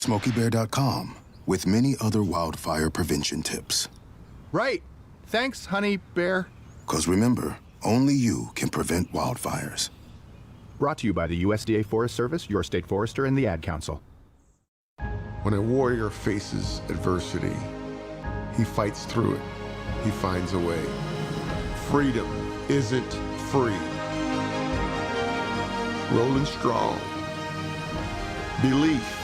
SmokeyBear.com with many other wildfire prevention tips. Right. Thanks, Honey Bear. Because remember, only you can prevent wildfires. Brought to you by the USDA Forest Service, your state forester, and the Ad Council. When a warrior faces adversity, he fights through it. He finds a way. Freedom isn't free. Rolling strong. Belief.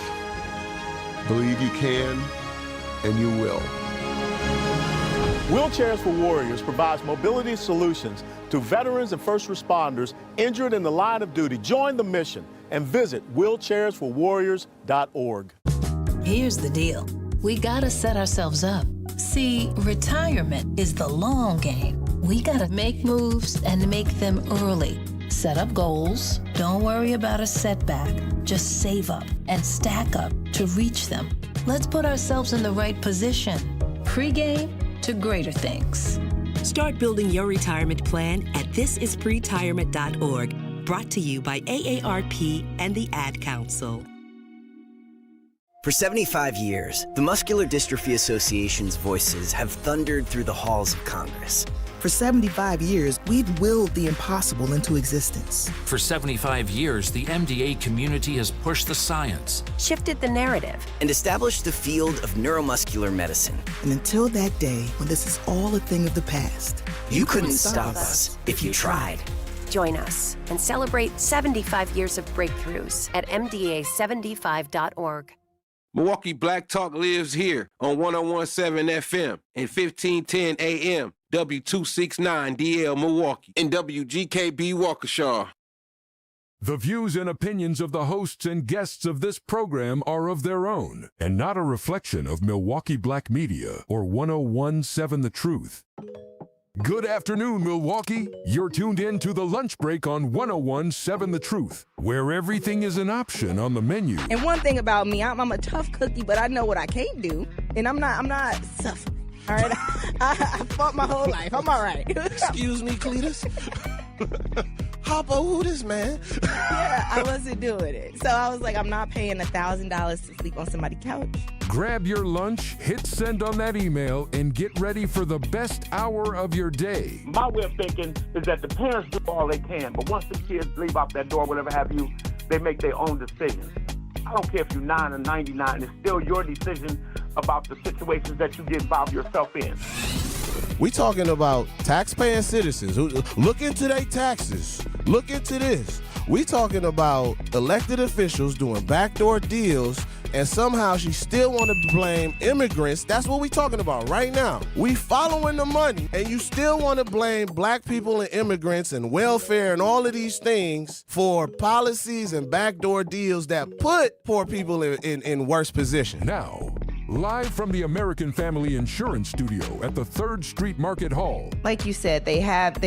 Believe you can, and you will. Wheelchairs for Warriors provides mobility solutions to veterans and first responders injured in the line of duty. Join the mission and visit wheelchairsforwarriors.org. Here's the deal. We gotta set ourselves up. See, retirement is the long game. We gotta make moves and make them early. Set up goals. Don't worry about a setback. Just save up and stack up to reach them. Let's put ourselves in the right position. Pre-game to greater things. Start building your retirement plan at thisispretirement.org. Brought to you by AARP and the Ad Council. For 75 years, the Muscular Dystrophy Association's voices have thundered through the halls of Congress. For 75 years, we've willed the impossible into existence. For 75 years, the MDA community has pushed the science, shifted the narrative, and established the field of neuromuscular medicine. And until that day, when this is all a thing of the past, you couldn't stop us if you tried. Join us and celebrate 75 years of breakthroughs at MDA75.org. Milwaukee Black Talk lives here on 101.7 FM and 1510 AM. W269DL Milwaukee and WGKB Waukesha. The views and opinions of the hosts and guests of this program are of their own and not a reflection of Milwaukee Black Media or 101.7 The Truth. Good afternoon, Milwaukee. You're tuned in to The Lunch Break on 101.7 The Truth, where everything is an option on the menu. And one thing about me, I'm a tough cookie, but I know what I can't do, and I'm not suffering. All right, I fought my whole life. I'm all right. Excuse me, Cletus. Hoppo, who this man? Yeah, I wasn't doing it. So I was like, I'm not paying $1,000 to sleep on somebody's couch. Grab your lunch, hit send on that email, and get ready for the best hour of your day. My way of thinking is that the parents do all they can, but once the kids leave out that door, whatever have you, they make their own decisions. I don't care if you're 9 or 99, it's still your decision about the situations that you get involved yourself in. We talking about taxpaying citizens who look into their taxes. Look into this. We talking about elected officials doing backdoor deals, and somehow she still want to blame immigrants. That's what we talking about right now. We following the money, and you still want to blame black people and immigrants and welfare and all of these things for policies and backdoor deals that put poor people in worse position. Now, live from the American Family Insurance Studio at the 3rd Street Market Hall. Like you said, they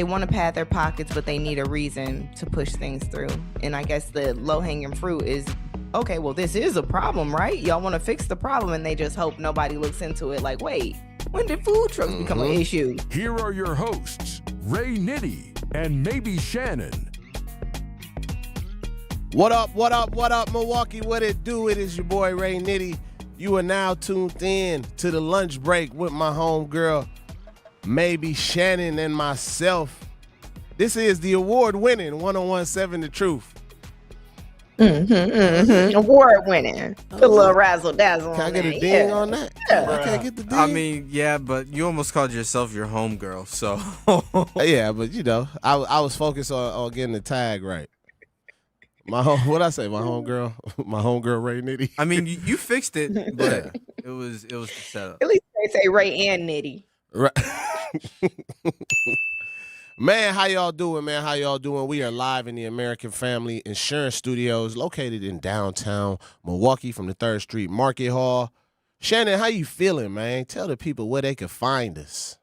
want to pad their pockets, but they need a reason to push things through. And I guess the low-hanging fruit is, okay, well, this is a problem, right? Y'all want to fix the problem, and they just hope nobody looks into it like, wait, when did food trucks become an issue? Here are your hosts, Ray Nitty and maybe Shannon. What up, Milwaukee? What it do? It is your boy, Ray Nitty. You are now tuned in to the lunch break with my homegirl, maybe Shannon, and myself. This is the award-winning 101.7 The Truth. Award-winning. Put a little razzle-dazzle on that. Can I get a ding on that? Yeah. Can I get the ding? I mean, yeah, but you almost called yourself your homegirl, so. Yeah, but you know, I was focused on getting the tag right. What'd I say? My homegirl Ray Nitty. I mean, you fixed it, but it was the setup. At least they say Ray and Nitty. Right. Man, how y'all doing, man? How y'all doing? We are live in the American Family Insurance Studios located in downtown Milwaukee from the 3rd Street Market Hall. Shannon, how you feeling, man? Tell the people where they can find us.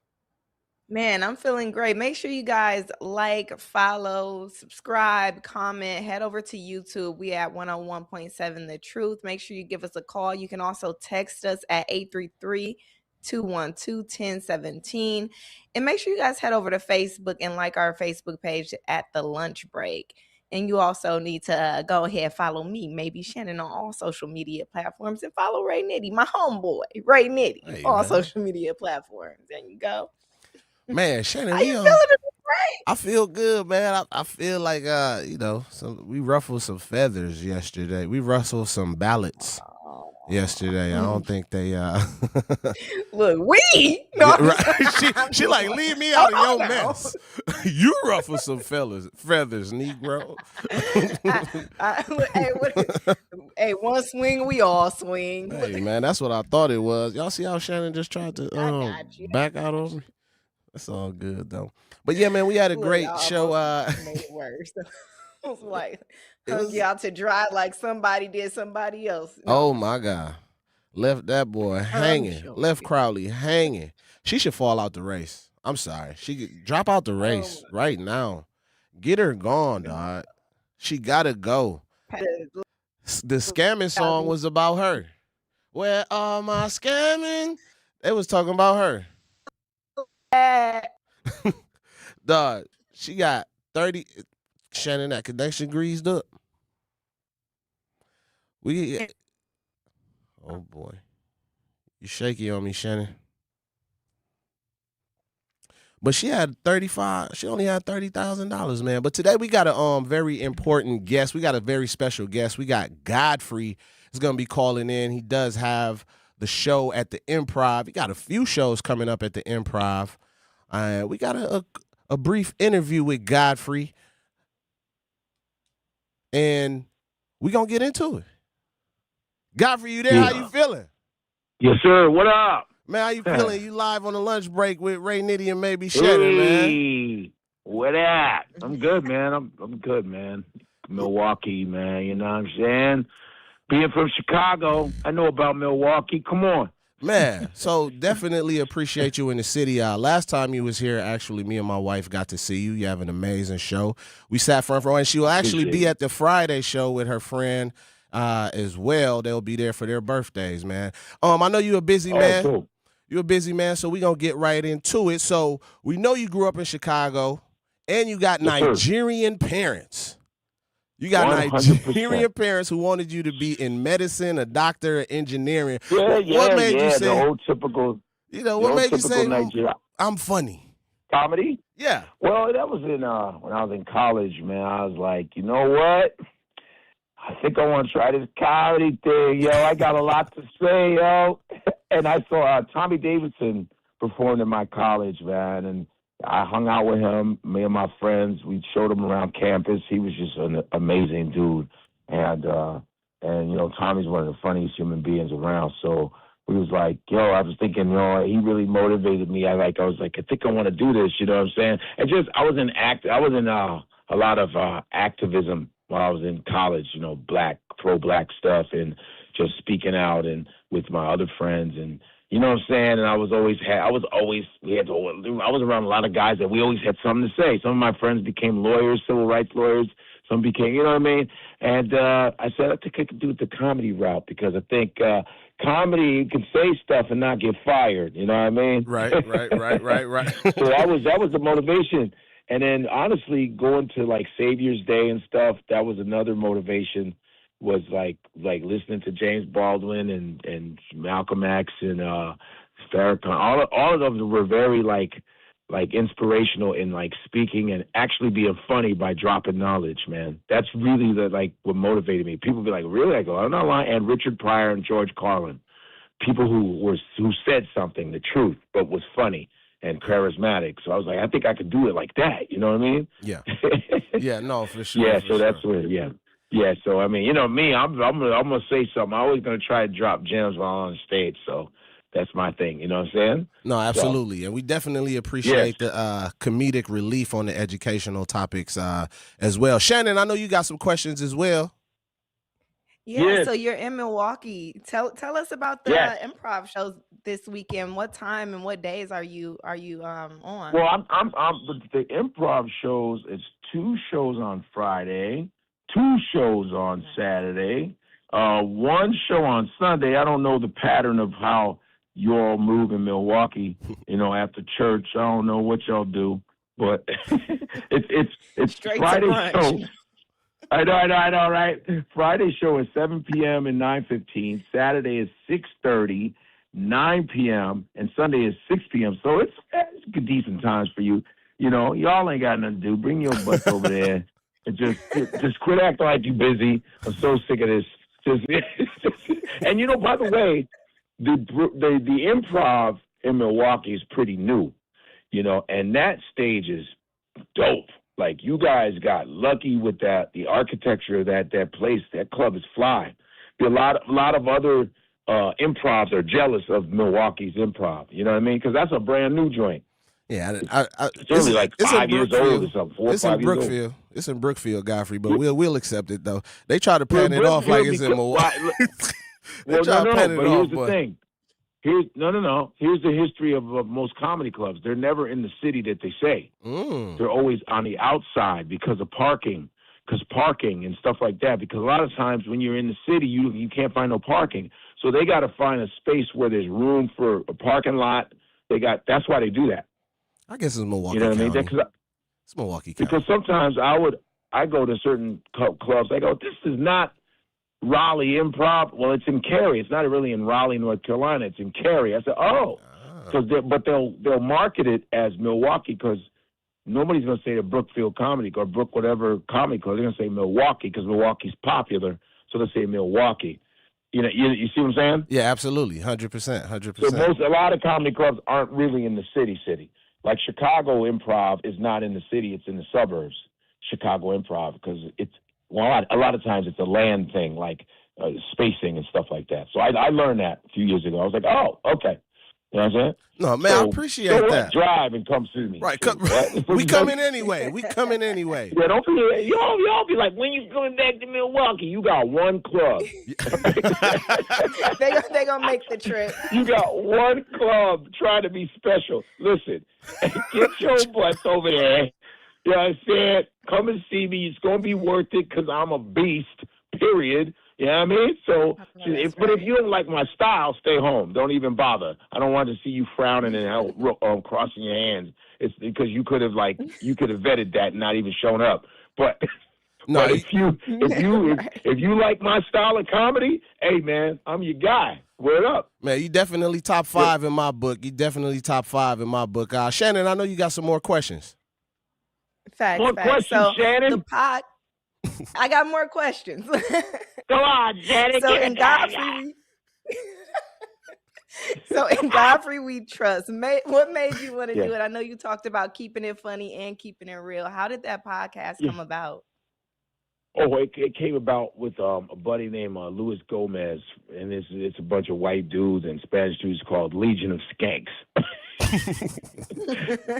Man, I'm feeling great. Make sure you guys like, follow, subscribe, comment, head over to YouTube. We at 101.7 The Truth. Make sure you give us a call. You can also text us at 833-212-1017. And make sure you guys head over to Facebook and like our Facebook page at The Lunch Break. And you also need to go ahead and follow me, maybe Shannon, on all social media platforms, and follow Ray Nitty, my homeboy, Ray Nitty, all social media platforms. There you go. Man, Shannon, how you feeling today? I feel good, man. I feel like we ruffled some feathers yesterday. We rustled some ballots yesterday. I don't think they look, we no, right. she like, leave me out of your mess. You ruffle some feathers, Negro. Hey, one swing, we all swing. Hey man, that's what I thought it was. Y'all see how Shannon just tried to back out on me? That's all good though. But yeah, man, we had a great show. Made it worse. I was like, hung you out to dry like somebody did somebody else. Oh my God. Left that boy hanging. Left Crowley hanging. She should fall out the race. I'm sorry. She could drop out the race right now. Get her gone, dog. She gotta go. The scamming song was about her. Where are my scamming? They was talking about her. Dog, she got 30. Shannon, that connection greased up. Oh boy, you shaky on me, Shannon. But she had 35. She only had $30,000, man. But today we got a very important guest. We got a very special guest. We got Godfrey is gonna be calling in. He does have the show at the Improv. He got a few shows coming up at the Improv. We got a brief interview with Godfrey, and we gonna get into it. Godfrey, you there? Yeah. How you feeling? Yes, sir. What up? Man, how you feeling? You live on the lunch break with Ray Nitty and maybe Shannon, man. What up? I'm good, man. I'm good, man. Milwaukee, man. You know what I'm saying? Being from Chicago, I know about Milwaukee. Come on. Man, so definitely appreciate you in the city. Last time you was here, actually, me and my wife got to see you. You have an amazing show. We sat front row, and she will actually be at the Friday show with her friend as well. They'll be there for their birthdays, man. I know you're a busy man. Cool. You're a busy man, so we're going to get right into it. So we know you grew up in Chicago, and you got Nigerian parents. You got 100%. Nigerian parents who wanted you to be in medicine, a doctor, engineering. Yeah, What made you say, the old typical, what made you say, Nigeria. I'm funny? Comedy? Yeah. Well, that was in when I was in college, man. I was like, you know what? I think I want to try this comedy thing, yo. I got a lot to say, yo. And I saw Tommy Davidson performed in my college, man, and I hung out with him, me and my friends. We showed him around campus. He was just an amazing dude. And you know, Tommy's one of the funniest human beings around. So we was like, yo, I was thinking, he really motivated me. I was like, I think I want to do this, you know what I'm saying? And just, I was in a lot of activism while I was in college, you know, pro-black stuff and just speaking out and with my other friends and, you know what I'm saying? And I was around a lot of guys that we always had something to say. Some of my friends became lawyers, civil rights lawyers. Some became, you know what I mean? And I said, I think I could do it the comedy route because I think comedy, you can say stuff and not get fired. You know what I mean? Right. So that was the motivation. And then honestly, going to like Xavier's Day and stuff, that was another motivation. Was like listening to James Baldwin and Malcolm X and Farrakhan. All of them were very like inspirational in like speaking and actually being funny by dropping knowledge, man. That's really what motivated me. People be like, really? I go, I'm not lying. And Richard Pryor and George Carlin, people who said something, the truth, but was funny and charismatic. So I was like, I think I could do it like that. You know what I mean? Yeah. Yeah. No, for sure. Yeah. For so sure. that's what. Yeah. Yeah, so I mean, you know me, I'm gonna say something. I'm always gonna try to drop gems while on stage. So that's my thing. You know what I'm saying? No, absolutely, and we definitely appreciate the comedic relief on the educational topics as well. Shannon, I know you got some questions as well. Yeah, so you're in Milwaukee. Tell us about the improv shows this weekend. What time and what days are you on? Well, I'm the improv shows. It's 2 shows on Friday. 2 shows on Saturday, 1 show on Sunday. I don't know the pattern of how you all move in Milwaukee, you know, after church. I don't know what y'all do, but it's Straight Friday to brunch. show. I know, right? Friday show is 7 p.m. and 9:15. Saturday is 6:30, 9 p.m., and Sunday is 6 p.m. So it's decent times for you. You know, y'all ain't got nothing to do. Bring your butts over there and just quit acting like you busy. I'm so sick of this. And you know, by the way, the improv in Milwaukee is pretty new. You know, and that stage is dope. Like, you guys got lucky with that. The architecture of that place, that club is fly. A lot of other improvs are jealous of Milwaukee's improv. You know what I mean? Because that's a brand new joint. Yeah, it's only like 5 years old or something. 4 or 5 years old. It's in Brookfield, Godfrey, but we'll accept it though. They try to pan it off like it's in Milwaukee. Well, but here's the thing. Here's the history of most comedy clubs. They're never in the city that they say. They're always on the outside because of parking and stuff like that. Because a lot of times when you're in the city, you can't find no parking. So they got to find a space where there's room for a parking lot. That's why they do that. I guess it's Milwaukee. You know what I mean? It's Milwaukee County. Because sometimes I go to certain clubs. I go, this is not Raleigh Improv. Well, it's in Cary. It's not really in Raleigh, North Carolina. It's in Cary. I said, but they'll market it as Milwaukee because nobody's going to say the Brookfield Comedy or Brook whatever comedy club. They're going to say Milwaukee because Milwaukee's popular, so they say Milwaukee. You know, you see what I'm saying? Yeah, absolutely, 100%. So a lot of comedy clubs aren't really in the city. Like Chicago Improv is not in the city; it's in the suburbs. Chicago Improv because a lot of times it's a land thing, like spacing and stuff like that. So I learned that a few years ago. I was like, oh, okay. You know what I'm saying? No, man, I appreciate that. Drive and come see me. Right. We come in anyway. Yeah, don't be, y'all be like, when you coming back to Milwaukee, you got one club. they gonna make the trip. You got one club trying to be special. Listen, get your butts over there. You know what I'm saying? Come and see me. It's going to be worth it because I'm a beast, period. You know what I mean? So, if you don't like my style, stay home. Don't even bother. I don't want to see you frowning and crossing your hands. It's because you could have vetted that and not even shown up. But if you like my style of comedy, hey man, I'm your guy. Word up. Man, you definitely top 5 in my book. Shannon, I know you got some more questions. Facts. More questions, Shannon? I got more questions. Go on, Shannon. So in Godfrey we trust. What made you want to do it? I know you talked about keeping it funny and keeping it real. How did that podcast come about? Oh, it came about with a buddy named Luis Gomez, and it's a bunch of white dudes and Spanish dudes called Legion of Skanks.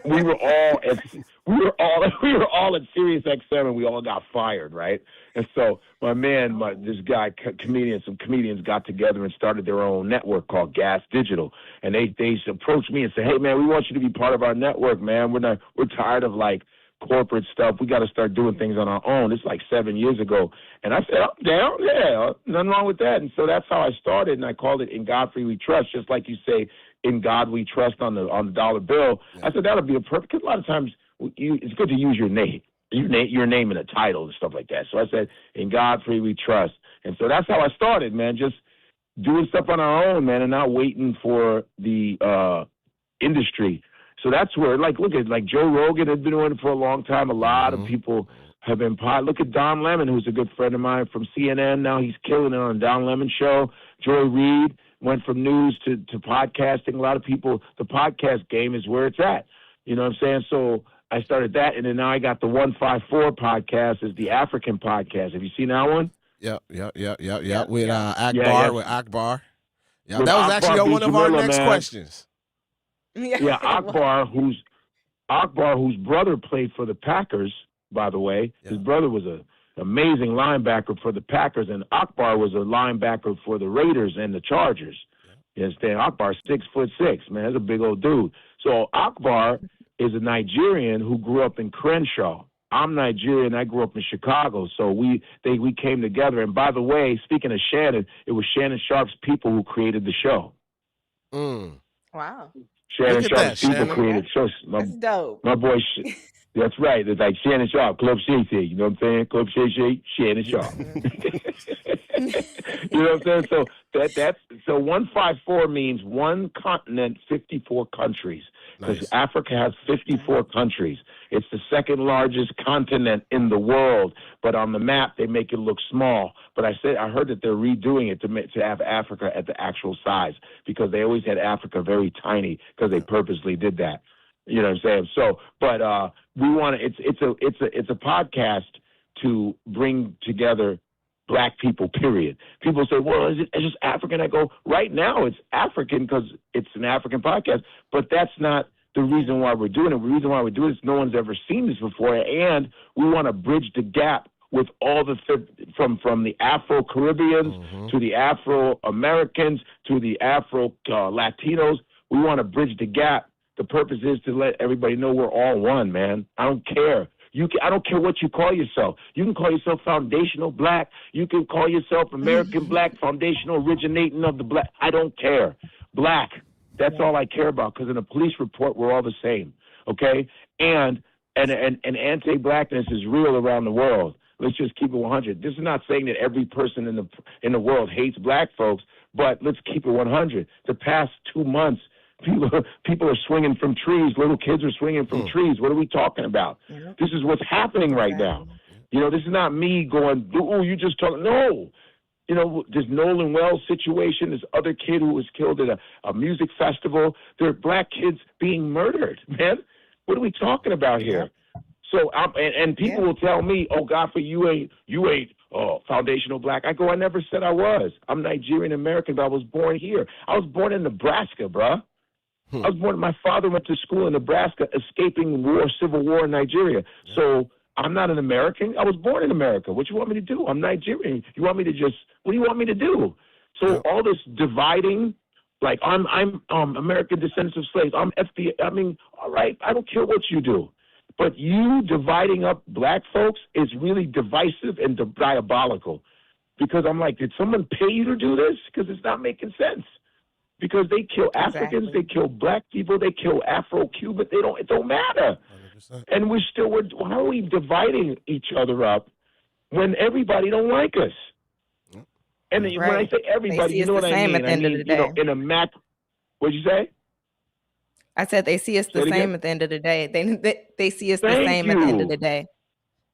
we were all at Sirius XM, and we all got fired, right? And so some comedians got together and started their own network called Gas Digital, and they approached me and said, "Hey man, we want you to be part of our network, man. We're tired of like corporate stuff. We got to start doing things on our own." It's like 7 years ago, and I said, "I'm down. Yeah, nothing wrong with that." And so that's how I started, and I called it In Godfrey We Trust, just like you say, In God We Trust on the dollar bill. Yeah. I said that'll be a perfect. Because a lot of times it's good to use your name in a title and stuff like that. So I said, In Godfrey We Trust, and so that's how I started, man. Just doing stuff on our own, man, and not waiting for the industry. So that's where, look at Joe Rogan has been doing it for a long time. A lot of people have been. Look at Don Lemon, who's a good friend of mine from CNN. Now he's killing it on the Don Lemon show. Joy Reid went from news to podcasting. A lot of people, the podcast game is where it's at. You know what I'm saying? So I started that, and then now I got the 154 podcast, is the African podcast. Have you seen that one? Yep. With Akbar. Yeah, that was actually one of our next questions. Yeah, Akbar, whose brother played for the Packers, by the way. Yeah. His brother was an amazing linebacker for the Packers, and Akbar was a linebacker for the Raiders and the Chargers. Yeah. You understand? Akbar's 6'6", man. That's a big old dude. So Akbar is a Nigerian who grew up in Crenshaw. I'm Nigerian. I grew up in Chicago. So we came together. And by the way, speaking of Shannon, it was Shannon Sharp's people who created the show. Wow. Shannon Sharp's people created shows. That's dope. My boy, That's right. It's like Shannon Sharp, Club Shay Shay. You know what I'm saying? Club Shay Shay, Shannon Sharp. You know what I'm saying? So 154 means one continent, 54 countries. Because Africa has 54 countries. It's the second largest continent in the world. But on the map, they make it look small. But I heard that they're redoing it to have Africa at the actual size, because they always had Africa very tiny because they purposely did that. You know what I'm saying? So, but we want to. It's a podcast to bring together Black people. Period. People say, "Well, is it just African?" I go, right now it's African because it's an African podcast, but that's not the reason why we're doing it. The reason why we're doing it is no one's ever seen this before, and we want to bridge the gap with all the from the Afro-Caribbeans to the Afro-Americans to the Afro-Latinos. We want to bridge the gap. The purpose is to let everybody know we're all one, man. I don't care. I don't care what you call yourself. You can call yourself foundational Black. You can call yourself American Black, foundational originating of the Black. I don't care. Black. That's all I care about, because in a police report, we're all the same, okay? And anti-Blackness is real around the world. Let's just keep it 100. This is not saying that every person in the world hates Black folks, but let's keep it 100. The past 2 months, people are swinging from trees. Little kids are swinging from trees. What are we talking about? This is what's happening right now. You know, this is not me going, "Oh, you just talking." No. You know, this Nolan Wells situation, this other kid who was killed at a music festival. There are Black kids being murdered, man. What are we talking about here? So, and people will tell me, "Oh, Godfrey, you ain't foundational Black." I go, "I never said I was. I'm Nigerian American, but I was born here. I was born in Nebraska, bruh. I was born. My father went to school in Nebraska, escaping civil war in Nigeria. So I'm not an American. I was born in America. What you want me to do? I'm Nigerian. You want me to what do you want me to do?" So all this dividing, like I'm American descendants of slaves. I'm FBI. I mean, all right, I don't care what you do. But you dividing up Black folks is really divisive and diabolical. Because I'm like, did someone pay you to do this? Because it's not making sense. Because they kill Africans, they kill Black people, they kill Afro-Cuban. It don't matter. 100%. And how are we dividing each other up when everybody don't like us? And when I say everybody, you know what I mean? I mean, you know, in a Mac, what'd you say? I said they see us the same at the end of the day. They see us the same at the end of the day.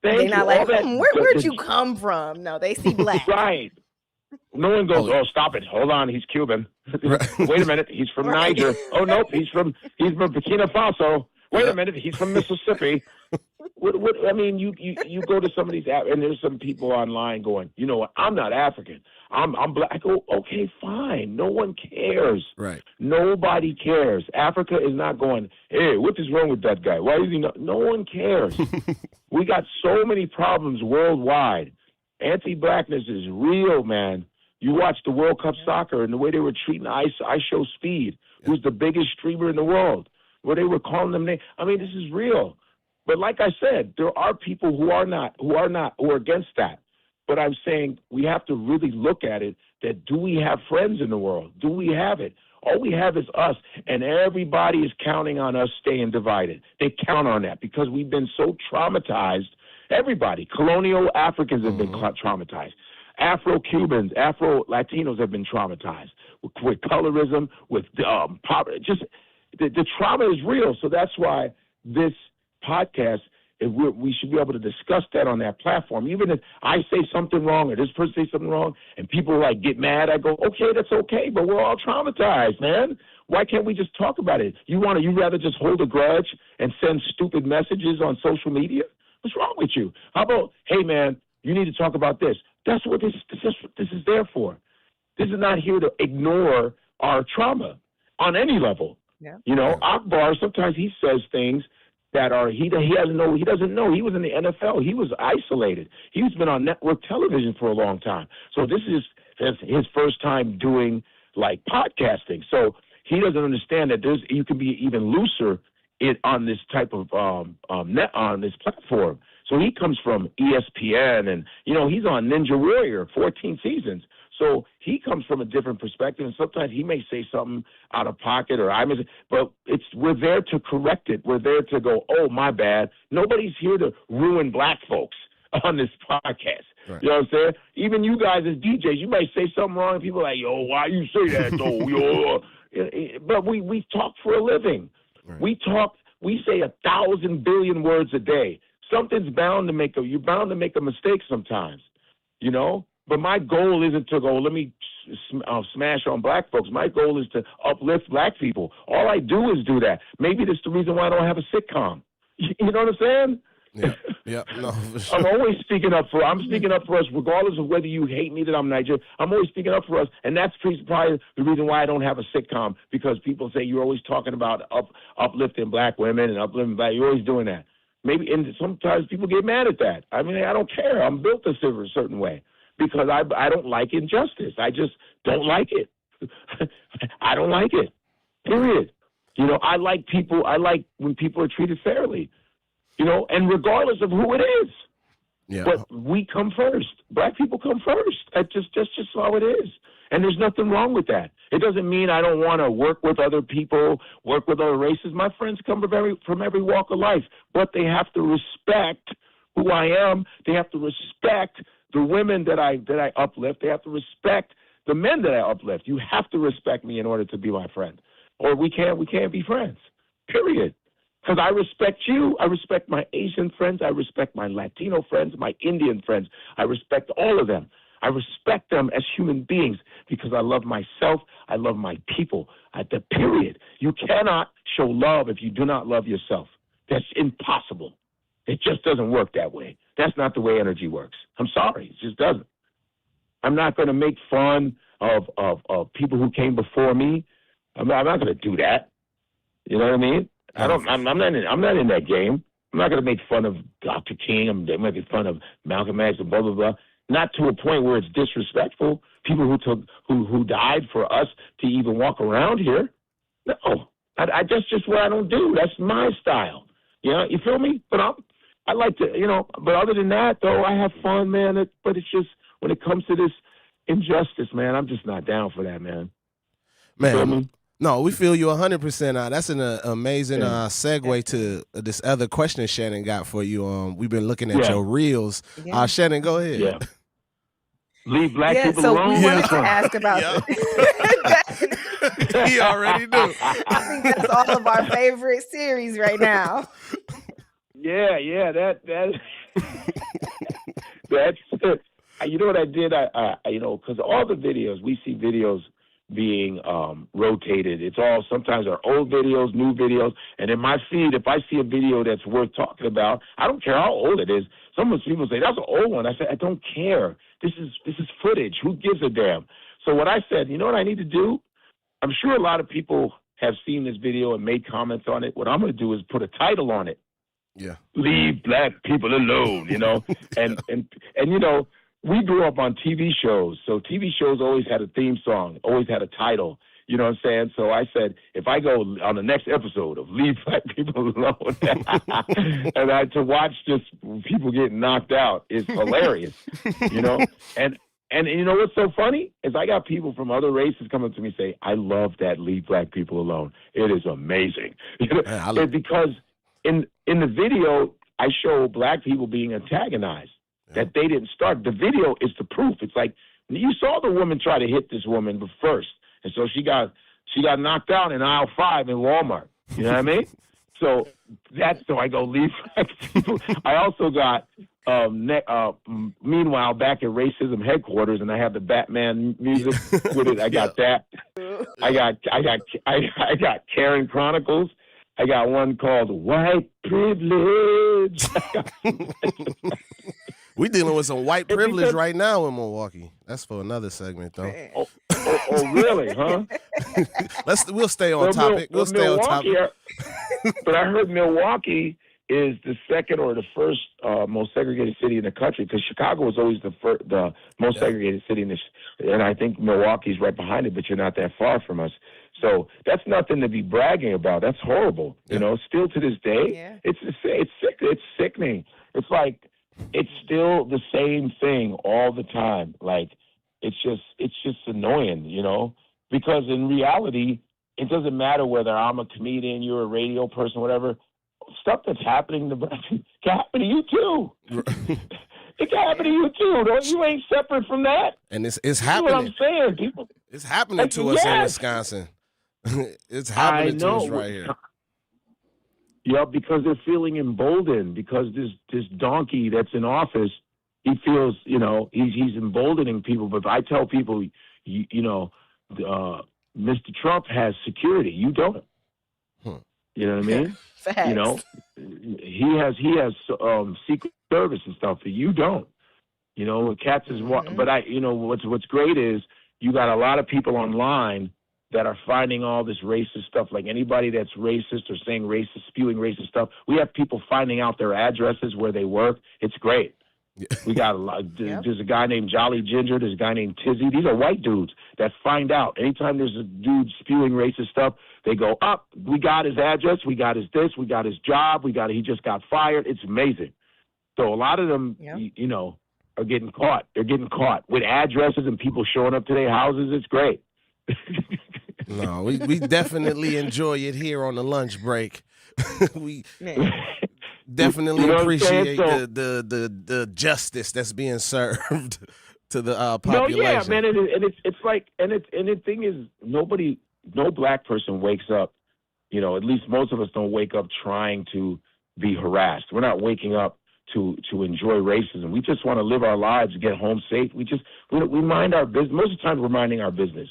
They're not like, where'd you come from? No, they see Black. Right. No one goes, "Oh, stop it. Hold on, he's Cuban." Wait a minute, he's from Niger. Oh, nope, he's from Burkina Faso. Wait a minute, he's from Mississippi. What, I mean, you go to some of these, and there's some people online going, "You know what, I'm not African. I'm Black." I go, okay, fine. No one cares. Right. Nobody cares. Africa is not going, "Hey, what is wrong with that guy? Why is he not?" No one cares. We got so many problems worldwide. Anti-Blackness is real, man. You watch the World Cup soccer and the way they were treating I Show Speed, who's the biggest streamer in the world, where they were calling them names. I mean, this is real. But like I said, there are people who are against that. But I'm saying we have to really look at it, that do we have friends in the world? Do we have it? All we have is us, and everybody is counting on us staying divided. They count on that because we've been so traumatized. Everybody, colonial Africans have been traumatized. Afro-Cubans, Afro-Latinos have been traumatized with colorism, with poverty. Just the trauma is real. So that's why this podcast, we should be able to discuss that on that platform. Even if I say something wrong or this person says something wrong and people like get mad, I go, okay, that's okay, but we're all traumatized, man. Why can't we just talk about it? You rather just hold a grudge and send stupid messages on social media? What's wrong with you? How about, hey, man, you need to talk about this. That's what this is there for. This is not here to ignore our trauma on any level. Yeah. You know, Akbar, sometimes he says things that are he doesn't know. He was in the NFL. He was isolated. He's been on network television for a long time. So this is his first time doing like podcasting. So he doesn't understand that you can be even looser on this type of on this platform. So he comes from ESPN, and you know he's on Ninja Warrior, 14 seasons. So he comes from a different perspective, and sometimes he may say something out of pocket, or but we're there to correct it. We're there to go, oh, my bad. Nobody's here to ruin black folks on this podcast. Right. You know what I'm saying? Even you guys as DJs, you might say something wrong, and people are like, yo, why you say that, though? Yo. But we talk for a living. Right. We say 1,000 billion words a day. Something's you're bound to make a mistake sometimes, you know? But my goal isn't to go, let me smash on black folks. My goal is to uplift black people. All I do is do that. Maybe that's the reason why I don't have a sitcom. You know what I'm saying? Yeah, no, for sure. I'm always speaking up for us, regardless of whether you hate me that I'm Nigerian. I'm always speaking up for us, and that's probably the reason why I don't have a sitcom, because people say you're always talking about uplifting black women and uplifting black. You're always doing that. Maybe, and sometimes people get mad at that. I mean, I don't care. I'm built a certain way because I don't like injustice. I just don't like it. I don't like it. Period. You know, I like when people are treated fairly. You know, and regardless of who it is. Yeah. But we come first. Black people come first. That's just how it is. And there's nothing wrong with that. It doesn't mean I don't want to work with other people, work with other races. My friends come from every walk of life, but they have to respect who I am. They have to respect the women that I uplift. They have to respect the men that I uplift. You have to respect me in order to be my friend, or we can't be friends. Period. Because I respect you. I respect my Asian friends. I respect my Latino friends, my Indian friends. I respect all of them. I respect them as human beings because I love myself. I love my people. Period. You cannot show love if you do not love yourself. That's impossible. It just doesn't work that way. That's not the way energy works. I'm sorry. It just doesn't. I'm not going to make fun of people who came before me. I'm not going to do that. You know what I mean? I'm not in that game. I'm not going to make fun of Dr. King. I'm going to make fun of Malcolm X and blah, blah, blah. Not to a point where it's disrespectful. People who died for us to even walk around here. No, that's just what I don't do. That's my style. You know, you feel me? But I like to, you know. But other than that, though, I have fun, man. But it's just when it comes to this injustice, man, I'm just not down for that, man. Man. No, we feel you 100%. That's an amazing segue to this other question Shannon got for you. We've been looking at your reels. Yeah. Shannon, go ahead. Yeah. Leave black people so alone. We wanted to ask about He already knew. I think that's all of our favorite series right now. Yeah, that's you know what I did? I you know, because all the videos, we see videos being rotated. It's all sometimes are old videos, new videos, and in my feed, if I see a video that's worth talking about, I don't care how old it is. Some people say that's an old one. I say I don't care. This is footage. Who gives a damn? So what I said, you know what I need to do? I'm sure a lot of people have seen this video and made comments on it. What I'm going to do is put a title on it. Yeah. Leave black people alone. You know, and you know. We grew up on TV shows, so TV shows always had a theme song, always had a title. You know what I'm saying? So I said, if I go on the next episode of Leave Black People Alone, and to watch just people getting knocked out is hilarious, you know? And you know what's so funny? Is I got people from other races coming to me and say, I love that Leave Black People Alone. It is amazing. You know? Because in the video, I show black people being antagonized. That they didn't start. The video is the proof. It's like you saw the woman try to hit this woman first, and so she got knocked out in aisle 5 in Walmart. You know what I mean? So I go leave. I also got meanwhile back at racism headquarters, and I have the Batman music with it. I got that. I got Karen Chronicles. I got one called White Privilege. We dealing with some white privilege right now in Milwaukee. That's for another segment, though. Oh really? Huh? We'll stay on topic. We'll stay on topic. But I heard Milwaukee is the second or the first most segregated city in the country, because Chicago was always the most segregated city in this, and I think Milwaukee's right behind it. But you're not that far from us. So that's nothing to be bragging about. That's horrible. You know, still to this day, it's sick. It's sickening. It's like it's still the same thing all the time. Like it's just annoying, you know, because in reality, it doesn't matter whether I'm a comedian, you're a radio person, whatever. Stuff that's happening to can happen to you too. It can happen to you too. You ain't separate from that. And it's happening. That's what I'm saying, people. It's happening to us in Wisconsin. It's happening to us right here. Yeah, because they're feeling emboldened because this donkey that's in office, he feels, you know, he's emboldening people. But if I tell people, Mr. Trump has security, you don't. You know what I mean? Facts. You know, he has Secret Service and stuff, but you don't. You know, cats is but what's great is you got a lot of people online that are finding all this racist stuff. Like anybody that's racist or saying racist, spewing racist stuff, we have people finding out their addresses where they work. It's great. We got a lot. There's a guy named Jolly Ginger. There's a guy named Tizzy. These are white dudes that find out. Anytime there's a dude spewing racist stuff, they go up. We got his address. We got his this. We got his job. He just got fired. It's amazing. So a lot of them, you know, are getting caught. They're getting caught with addresses and people showing up to their houses. It's great. No, we definitely enjoy it here on the lunch break. We definitely appreciate the justice that's being served to the population. No, yeah, man, the thing is, no black person wakes up. You know, at least most of us don't wake up trying to be harassed. We're not waking up to enjoy racism. We just want to live our lives, get home safe. We mind our business. Most of the time, we're minding our business.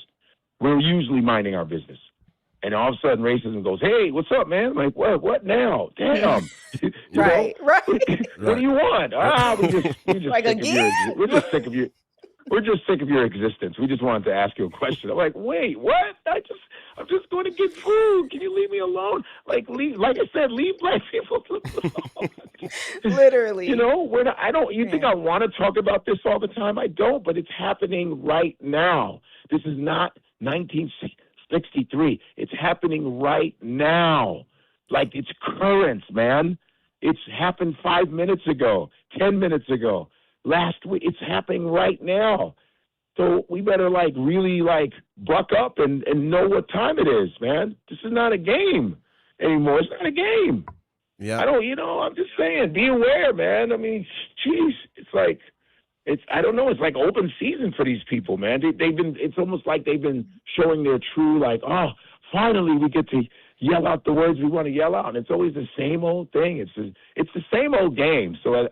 We're usually minding our business. And all of a sudden, racism goes, hey, what's up, man? I'm like, what now? Damn. Right. What do you want? We're just like sick again? We're just sick of you. We're just sick of your existence. We just wanted to ask you a question. I'm like, wait, what? I'm just going to get food. Can you leave me alone? Like I said, leave black people alone. Literally. You know, you think I want to talk about this all the time? I don't, but it's happening right now. This is not 1963. It's happening right now. Like it's current, man. It's happened 5 minutes ago, 10 minutes ago, last week. It's happening right now. So we better really buck up and know what time it is, man. This is not a game anymore. It's not a game. Yeah. I'm just saying, be aware, man. I mean, geez, I don't know. It's like open season for these people, man. It's almost like they've been showing their true, finally we get to yell out the words we want to yell out. And it's always the same old thing. It's the same old game. So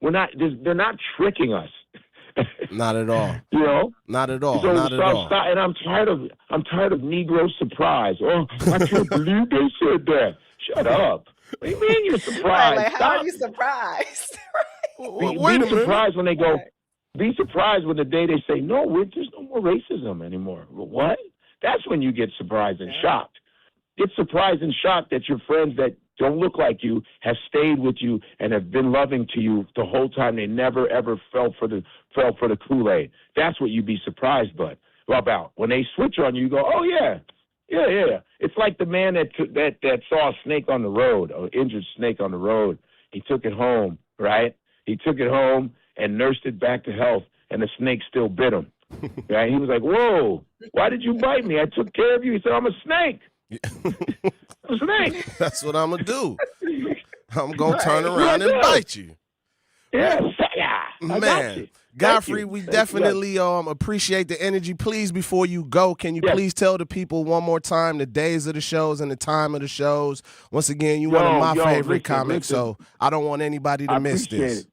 they're not tricking us. Not at all. You know? Not at all. So Not at all. And I'm tired of Negro surprise. Oh, I can't believe they said that. Shut up. What do you mean you're surprised? Right, how are you surprised? Be surprised when they go. Be surprised when the day they say, no, there's no more racism anymore. What? That's when you get surprised and shocked. Get surprised and shocked that your friends that don't look like you have stayed with you and have been loving to you the whole time. They never ever fell for the Kool-Aid. That's what you'd be surprised about. When they switch on you, you go, oh yeah. It's like the man that saw a snake on the road, an injured snake on the road. He took it home, right? He took it home and nursed it back to health, and the snake still bit him. Right? He was like, whoa, why did you bite me? I took care of you. He said, I'm a snake. I'm a snake. That's what I'm going to do. I'm going to turn around and bite you. Yeah. Man, Godfrey, we definitely appreciate the energy. Please, before you go, can you please tell the people one more time the days of the shows and the time of the shows? Once again, you're one of my favorite comics, so I don't want anybody to miss this. It.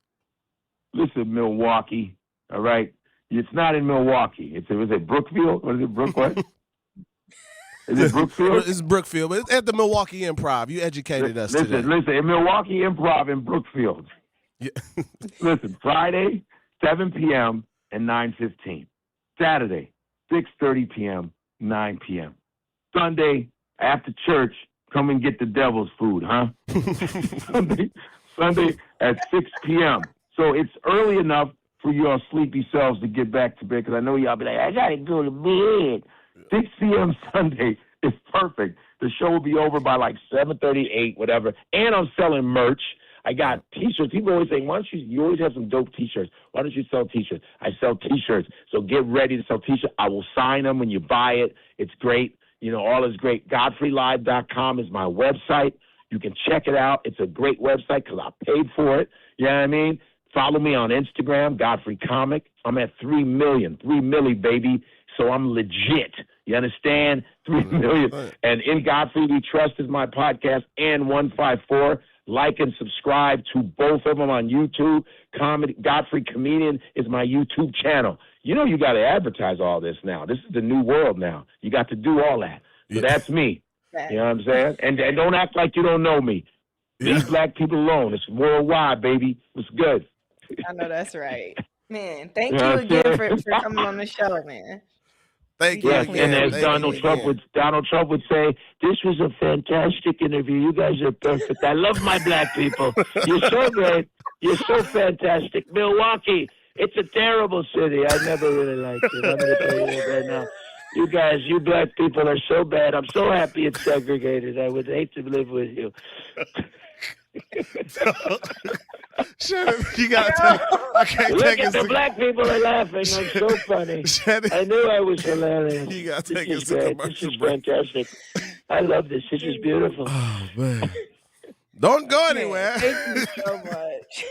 Listen, Milwaukee, all right? It's not in Milwaukee. Is it Brookfield? What is it, Brooklyn? Is it Brookfield? It's Brookfield, but it's at the Milwaukee Improv. You educated us today. Listen, in Milwaukee Improv in Brookfield. Yeah. Listen, Friday, 7 p.m. and 9:15. Saturday, 6:30 p.m., 9 p.m. Sunday, after church, come and get the devil's food, huh? Sunday at 6 p.m. So it's early enough for your sleepy selves to get back to bed, because I know y'all be like, I got to go to bed. 6 p.m. Sunday is perfect. The show will be over by 7:30, 8, whatever. And I'm selling merch. I got T-shirts. People always say, why don't you always have some dope T-shirts. Why don't you sell T-shirts? I sell T-shirts. So get ready to sell T-shirts. I will sign them when you buy it. It's great. All is great. GodfreyLive.com is my website. You can check it out. It's a great website because I paid for it. You know what I mean? Follow me on Instagram, Godfrey Comic. I'm at 3 million, baby. So I'm legit. You understand? 3 million. And In Godfrey We Trust is my podcast, and 154. Like and subscribe to both of them on YouTube. Godfrey Comedian is my YouTube channel. You got to advertise all this now. This is the new world now. You got to do all that. So that's me. You know what I'm saying? And don't act like you don't know me. Leave black people alone. It's worldwide, baby. It's good. I know that's right. Man, thank you again for coming on the show, man. Thank you. And as Donald Trump would say, this was a fantastic interview. You guys are perfect. I love my black people. You're so great. You're so fantastic. Milwaukee, it's a terrible city. I never really liked it. I'm going to tell you that right now. You guys, you black people are so bad. I'm so happy it's segregated. I would hate to live with you. Shannon, you got to I can't Look take at it. the black people are laughing. I'm so funny. Shannon, I knew I was hilarious. You got to take us This to is commercial fantastic. I love this. This is beautiful. Oh, man. Don't go anywhere. Thank you so much.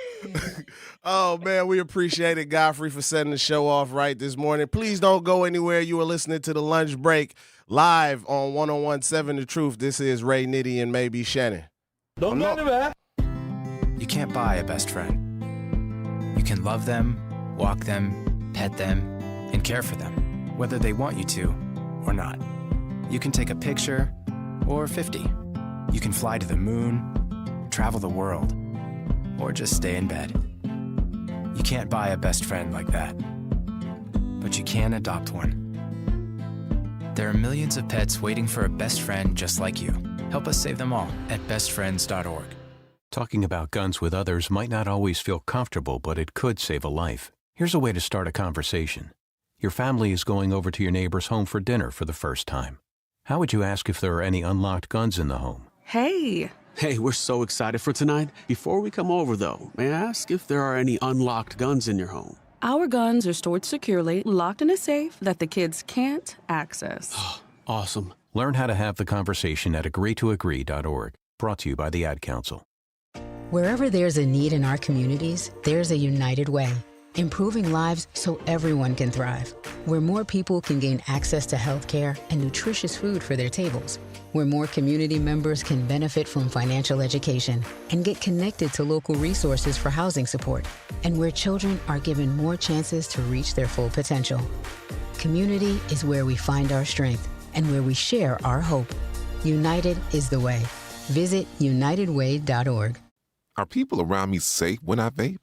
Oh, man, we appreciate it, Godfrey, for setting the show off right this morning. Please don't go anywhere. You are listening to The Lunch Break live on 101.7 The Truth. This is Ray Nitty and maybe Shannon. Don't go anywhere. You can't buy a best friend. You can love them, walk them, pet them, and care for them, whether they want you to or not. You can take a picture or 50. You can fly to the moon, travel the world, or just stay in bed. You can't buy a best friend like that, but you can adopt one. There are millions of pets waiting for a best friend just like you. Help us save them all at bestfriends.org. Talking about guns with others might not always feel comfortable, but it could save a life. Here's a way to start a conversation. Your family is going over to your neighbor's home for dinner for the first time. How would you ask if there are any unlocked guns in the home? Hey, we're so excited for tonight. Before we come over, though, may I ask if there are any unlocked guns in your home? Our guns are stored securely, locked in a safe that the kids can't access. Awesome. Learn how to have the conversation at agreetoagree.org. Brought to you by the Ad Council. Wherever there's a need in our communities, there's a United Way, improving lives so everyone can thrive. Where more people can gain access to health care and nutritious food for their tables. Where more community members can benefit from financial education and get connected to local resources for housing support. And where children are given more chances to reach their full potential. Community is where we find our strength and where we share our hope. United is the way. Visit unitedway.org. Are people around me safe when I vape?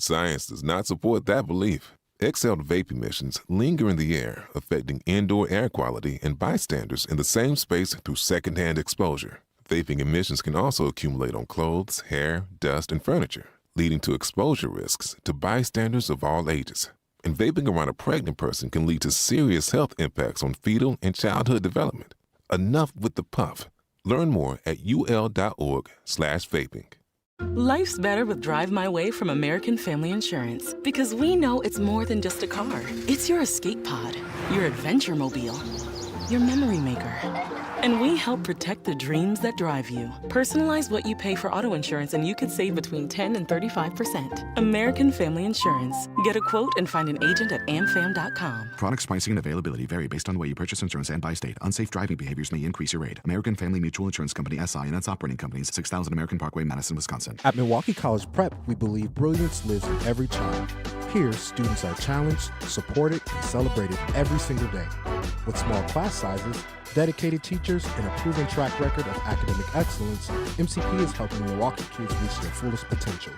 Science does not support that belief. Exhaled vape emissions linger in the air, affecting indoor air quality and bystanders in the same space through secondhand exposure. Vaping emissions can also accumulate on clothes, hair, dust, and furniture, leading to exposure risks to bystanders of all ages. And vaping around a pregnant person can lead to serious health impacts on fetal and childhood development. Enough with the puff. Learn more at ul.org/vaping. Life's better with Drive My Way from American Family Insurance because we know it's more than just a car. It's your escape pod, your adventure mobile, your memory maker. And we help protect the dreams that drive you. Personalize what you pay for auto insurance and you could save between 10 and 35%. American Family Insurance. Get a quote and find an agent at amfam.com. Products, pricing, and availability vary based on the way you purchase insurance and by state. Unsafe driving behaviors may increase your rate. American Family Mutual Insurance Company, SI, and its operating companies, 6000 American Parkway, Madison, Wisconsin. At Milwaukee College Prep, we believe brilliance lives in every child. Here, students are challenged, supported, and celebrated every single day. With small class sizes, dedicated teachers, and a proven track record of academic excellence, MCP is helping Milwaukee kids reach their fullest potential.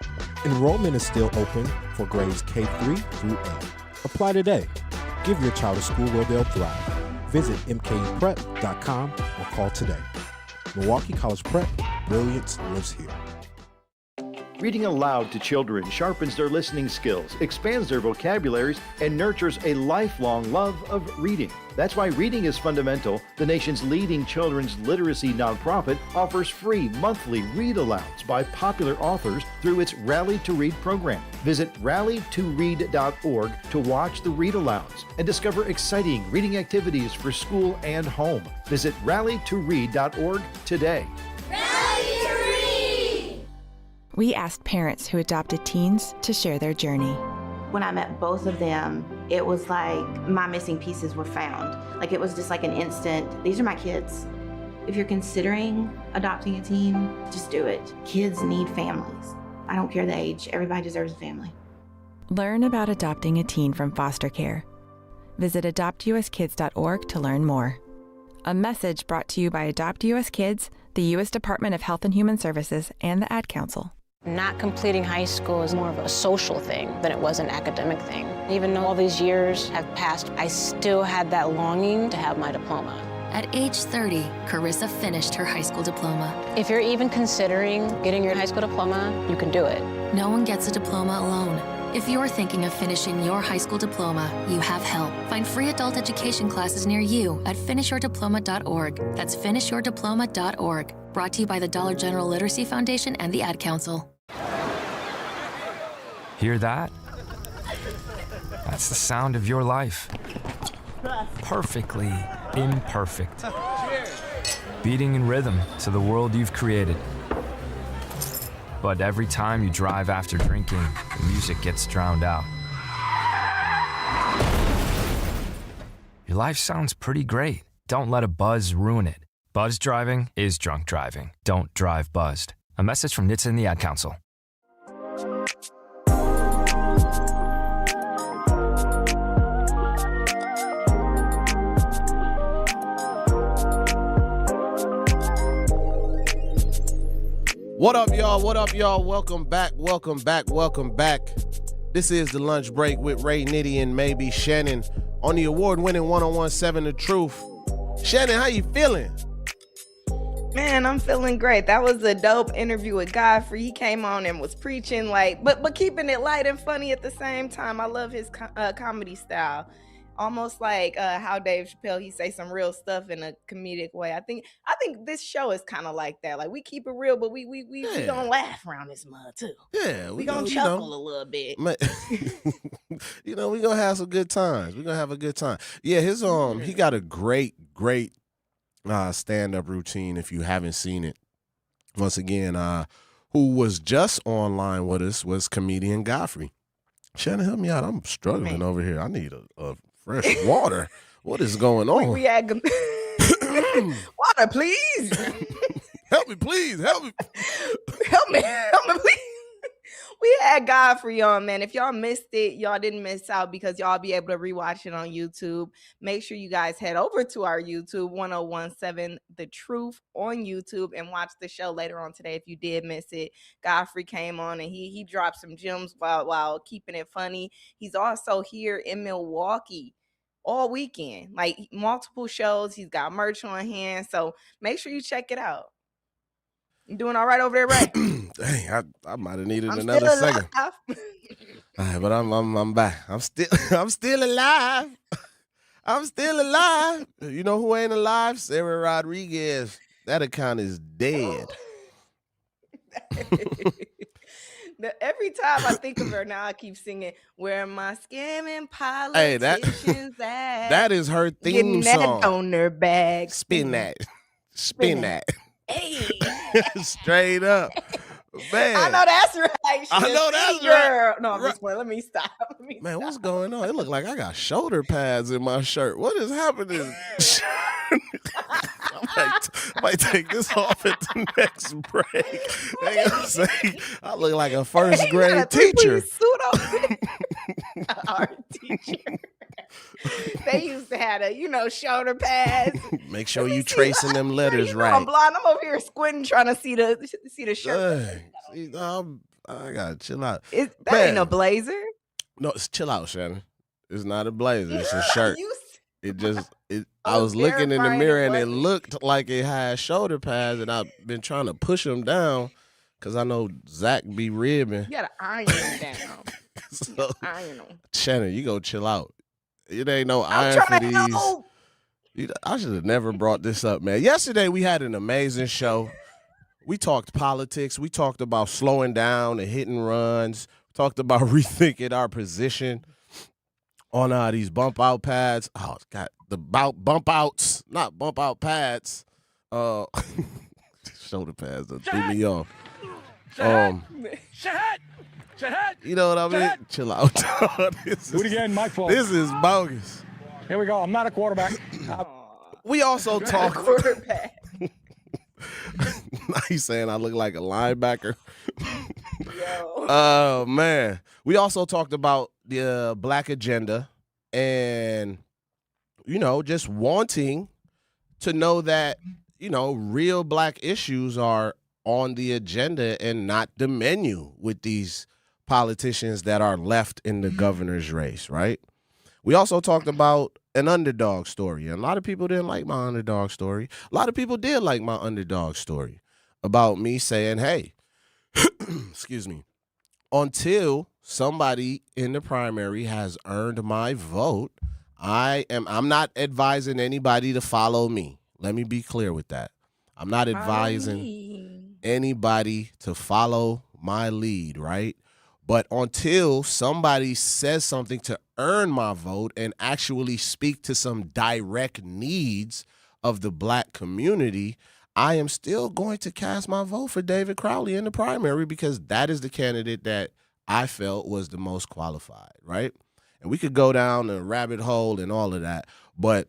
Enrollment is still open for grades K-3 through 8. Apply today. Give your child a school where they'll thrive. Visit mkuprep.com or call today. Milwaukee College Prep, brilliance lives here. Reading aloud to children sharpens their listening skills, expands their vocabularies, and nurtures a lifelong love of reading. That's why Reading is Fundamental, the nation's leading children's literacy nonprofit, offers free monthly read-alouds by popular authors through its Rally to Read program. Visit rallytoread.org to watch the read-alouds and discover exciting reading activities for school and home. Visit rallytoread.org today. We asked parents who adopted teens to share their journey. When I met both of them, it was like my missing pieces were found. Like it was just like an instant, these are my kids. If you're considering adopting a teen, just do it. Kids need families. I don't care the age, everybody deserves a family. Learn about adopting a teen from foster care. Visit adoptuskids.org to learn more. A message brought to you by Adopt US Kids, the U.S. Department of Health and Human Services, and the Ad Council. Not completing high school is more of a social thing than it was an academic thing. Even though all these years have passed, I still had that longing to have my diploma. At age 30, Carissa finished her high school diploma. If you're even considering getting your high school diploma, you can do it. No one gets a diploma alone. If you're thinking of finishing your high school diploma, you have help. Find free adult education classes near you at finishyourdiploma.org. That's finishyourdiploma.org. Brought to you by the Dollar General Literacy Foundation and the Ad Council. Hear that? That's the sound of your life. Perfectly imperfect. Beating in rhythm to the world you've created. But every time you drive after drinking, the music gets drowned out. Your life sounds pretty great. Don't let a buzz ruin it. Buzz driving is drunk driving. Don't drive buzzed. A message from NHTSA and the Ad Council. What up, y'all? What up, y'all? Welcome back. Welcome back. Welcome back. This is the lunch break with Ray, Nitty, and maybe Shannon on the award-winning 1017 The Truth. Shannon, how you feeling? Man, I'm feeling great. That was a dope interview with Godfrey. He came on and was preaching but keeping it light and funny at the same time. I love his comedy style. Almost like how Dave Chappelle, he say some real stuff in a comedic way. I think this show is kind of like that. Like we keep it real, but we gonna laugh around this mud too. Yeah, we gonna chuckle a little bit. We gonna have some good times. We gonna have a good time. Yeah, his he got a great stand-up routine. If you haven't seen it, once again, who was just online with us was comedian Godfrey. Shannon, help me out. I'm struggling over here. I need a fresh water. What is going on? We had water, please. Help me, please. Help me, please. We had Godfrey on, man. If y'all missed it, y'all didn't miss out because y'all be able to rewatch it on YouTube. Make sure you guys head over to our YouTube, 1017 The Truth on YouTube, and watch the show later on today if you did miss it. Godfrey came on and he dropped some gems while keeping it funny. He's also here in Milwaukee all weekend, like multiple shows. He's got merch on hand, so make sure you check it out. You doing all right over there, Ray? Dang, I might have needed another second. All right, but I'm back. I'm still alive. I'm still alive. You know who ain't alive? Sarah Rodriguez. That account is dead. Every time I think of her now, I keep singing, "Where am I scamming politicians at?" That is her theme Getting song. That on their bag. Spin that. Hey. Straight up. Man. I know that's right. I know that's girl. right. No, I'm just playing. Let me stop. Man, what's going on? It look like I got shoulder pads in my shirt. What is happening? I might take this off at the next break. They gonna say I look like a first grade teacher. Our teacher. They used to have shoulder pads. Make sure you tracing them letters right. I'm blind. I'm over here squinting trying to see the shirt. I gotta chill out. That ain't a blazer. No, it's chill out, Shannon. It's not a blazer. It's a shirt. I was looking in the mirror and it looked like it had shoulder pads, and I've been trying to push them down because I know Zach be ribbing. You gotta iron them down. So, Iron them. Shannon, you go chill out. It ain't no iron for these. I should have never brought this up, man. Yesterday we had an amazing show. We talked politics. We talked about slowing down and hitting runs. We talked about rethinking our position on these bump out pads. Oh, God, the bump outs, not bump out pads. Shoulder pads that threw me off. You know what I mean? Chill out. Do it again, my fault. This is bogus. Here we go. I'm not a quarterback. We also talked. Quarterback. Now he's saying I look like a linebacker. Oh, man. We also talked about the black agenda and, just wanting to know that, real black issues are on the agenda and not the menu with these politicians that are left in the governor's race, right? We also talked about an underdog story. And a lot of people didn't like my underdog story. A lot of people did like my underdog story about me saying, hey, excuse me, until somebody in the primary has earned my vote, I'm not advising anybody to follow me. Let me be clear with that. I'm not advising anybody to follow my lead, right? But until somebody says something to earn my vote and actually speak to some direct needs of the black community, I am still going to cast my vote for David Crowley in the primary because that is the candidate that I felt was the most qualified, right? And we could go down the rabbit hole and all of that. But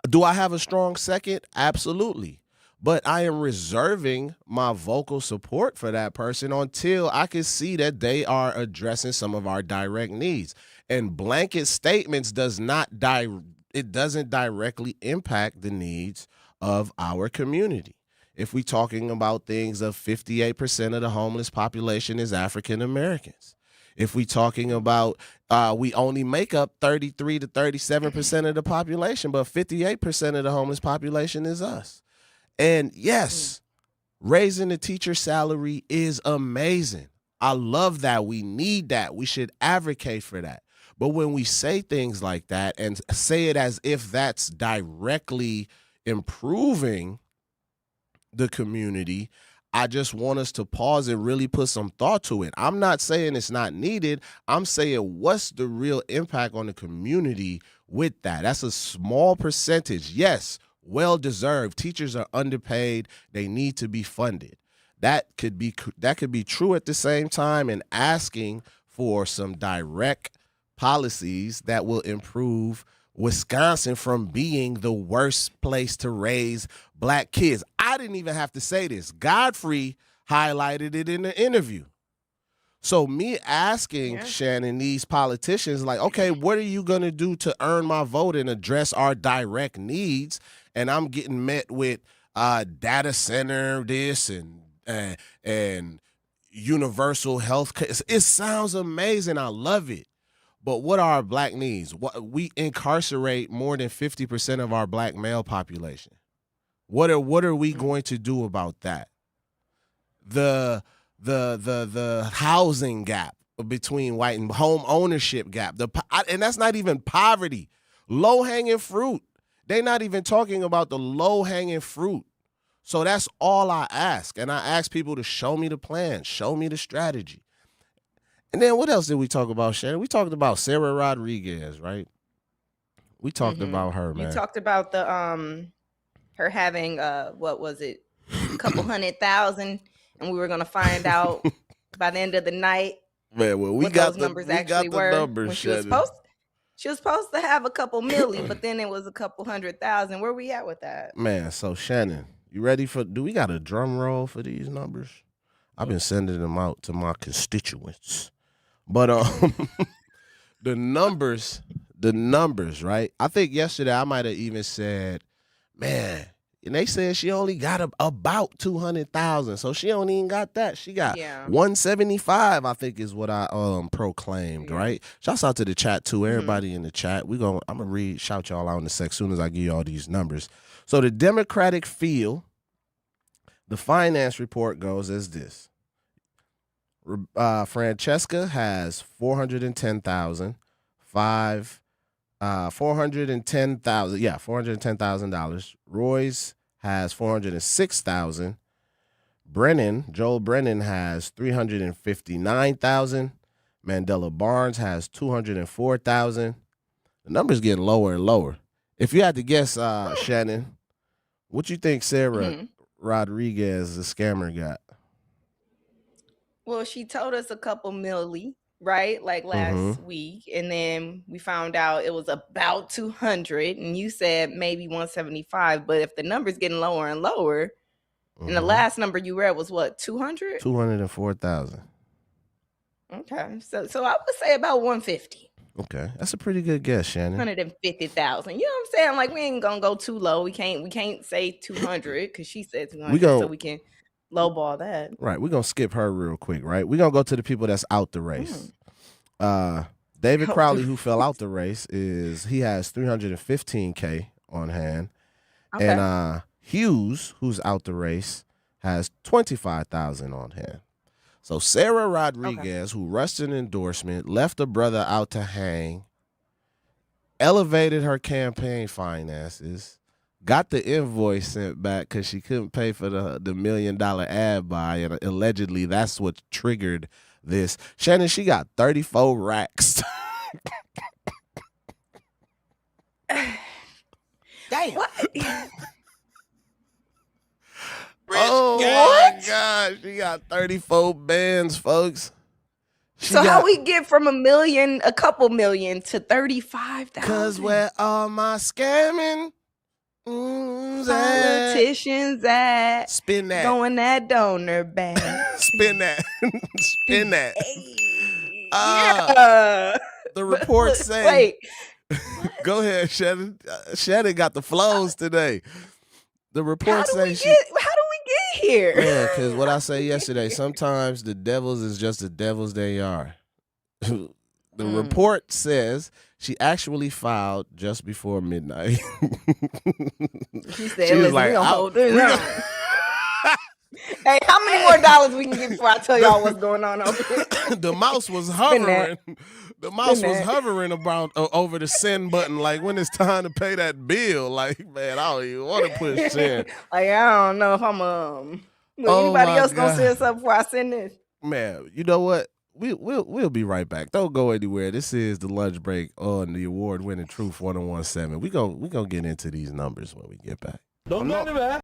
do I have a strong second? Absolutely. But I am reserving my vocal support for that person until I can see that they are addressing some of our direct needs. And blanket statements doesn't directly impact the needs of our community. If we're talking about things of 58% of the homeless population is African Americans. If we're talking about we only make up 33 to 37% of the population, but 58% of the homeless population is us. And yes, raising the teacher salary is amazing. I love that. We need that. We should advocate for that. But when we say things like that and say it as if that's directly improving the community, I just want us to pause and really put some thought to it. I'm not saying it's not needed. I'm saying what's the real impact on the community with that? That's a small percentage. Yes, well-deserved. Teachers are underpaid. They need to be funded. That could be true at the same time, and asking for some direct policies that will improve Wisconsin from being the worst place to raise black kids. I didn't even have to say this. Godfrey highlighted it in the interview. So me asking Shannon, these politicians, like, okay, what are you going to do to earn my vote and address our direct needs? And I'm getting met with data center this and universal health care. It sounds amazing. I love it. But what are our black needs? We incarcerate more than 50% of our black male population. What are we going to do about that? The housing gap between white and home ownership gap. And that's not even poverty. Low-hanging fruit. They're not even talking about the low-hanging fruit. So that's all I ask. And I ask people to show me the plan, show me the strategy. And then what else did we talk about, Shannon? We talked about Sarah Rodriguez, right? We talked about her, man. You talked about the her having what was it, a couple 100,000, and we were gonna find out by the end of the night. Man, well, we what got those numbers actually were. Numbers, she was supposed to have a couple million, but then it was a couple 100,000. Where we at with that? Man, so Shannon, you ready do we got a drum roll for these numbers? I've been sending them out to my constituents. But the numbers, right? I think yesterday I might have even said, man, and they said she only got about 200,000. So she don't even got that. She got 175, I think is what I proclaimed, right? Shouts out to the chat too. Everybody in the chat. I'm gonna shout y'all out in a sec soon as I give you all these numbers. So the Democratic field, the finance report goes as this. Francesca has 410,000. $410,000. Royce has 406,000. Joel Brennan has 359,000. Mandela Barnes has 204,000. The number's getting lower and lower. If you had to guess, Shannon, what you think Sarah Rodriguez, the scammer, got? Well, she told us a couple milli, right? Like last week. And then we found out it was about 200. And you said maybe 175. But if the number's getting lower and lower, and the last number you read was what, 200? 204,000. Okay. So I would say about 150. Okay. That's a pretty good guess, Shannon. 150,000. You know what I'm saying? Like, we ain't gonna go too low. We can't say 200 because she said 200. So we can lowball that. Right. We're going to skip her real quick, right? We're going to go to the people that's out the race. David Crowley, who fell out the race, he has 315K on hand. Okay. And Hughes, who's out the race, has 25,000 on hand. So Sarah Rodriguez, who rushed an endorsement, left a brother out to hang, elevated her campaign finances, got the invoice sent back because she couldn't pay for the $1 million ad buy, and allegedly that's what triggered this. Shannon, she got 34 racks. Damn. What? Oh my God, she got 34 bands, folks. How we get from a couple million to 35,000? Cause where all my scamming politicians at? Spin that. Going that donor bag. Spin that. Spin that. Yeah. The report say. Wait. Go ahead, Shannon. Shannon got the flows today. The report says how do we get here? Yeah, because what I said yesterday, sometimes the devils is just the devils they are. The report says she actually filed just before midnight. She said, "Listen, we gonna hold this up." Hey, how many more dollars we can get before I tell y'all what's going on over here? The mouse was hovering. The mouse was hovering about over the send button, like when it's time to pay that bill. Like, man, I don't even want to push send. Like, I don't know if I'm anybody else gonna send something before I send this. Man, you know what? We'll be right back. Don't go anywhere. This is the lunch break on the award-winning Truth 101.7. We gonna get into these numbers when we get back. Don't go anywhere.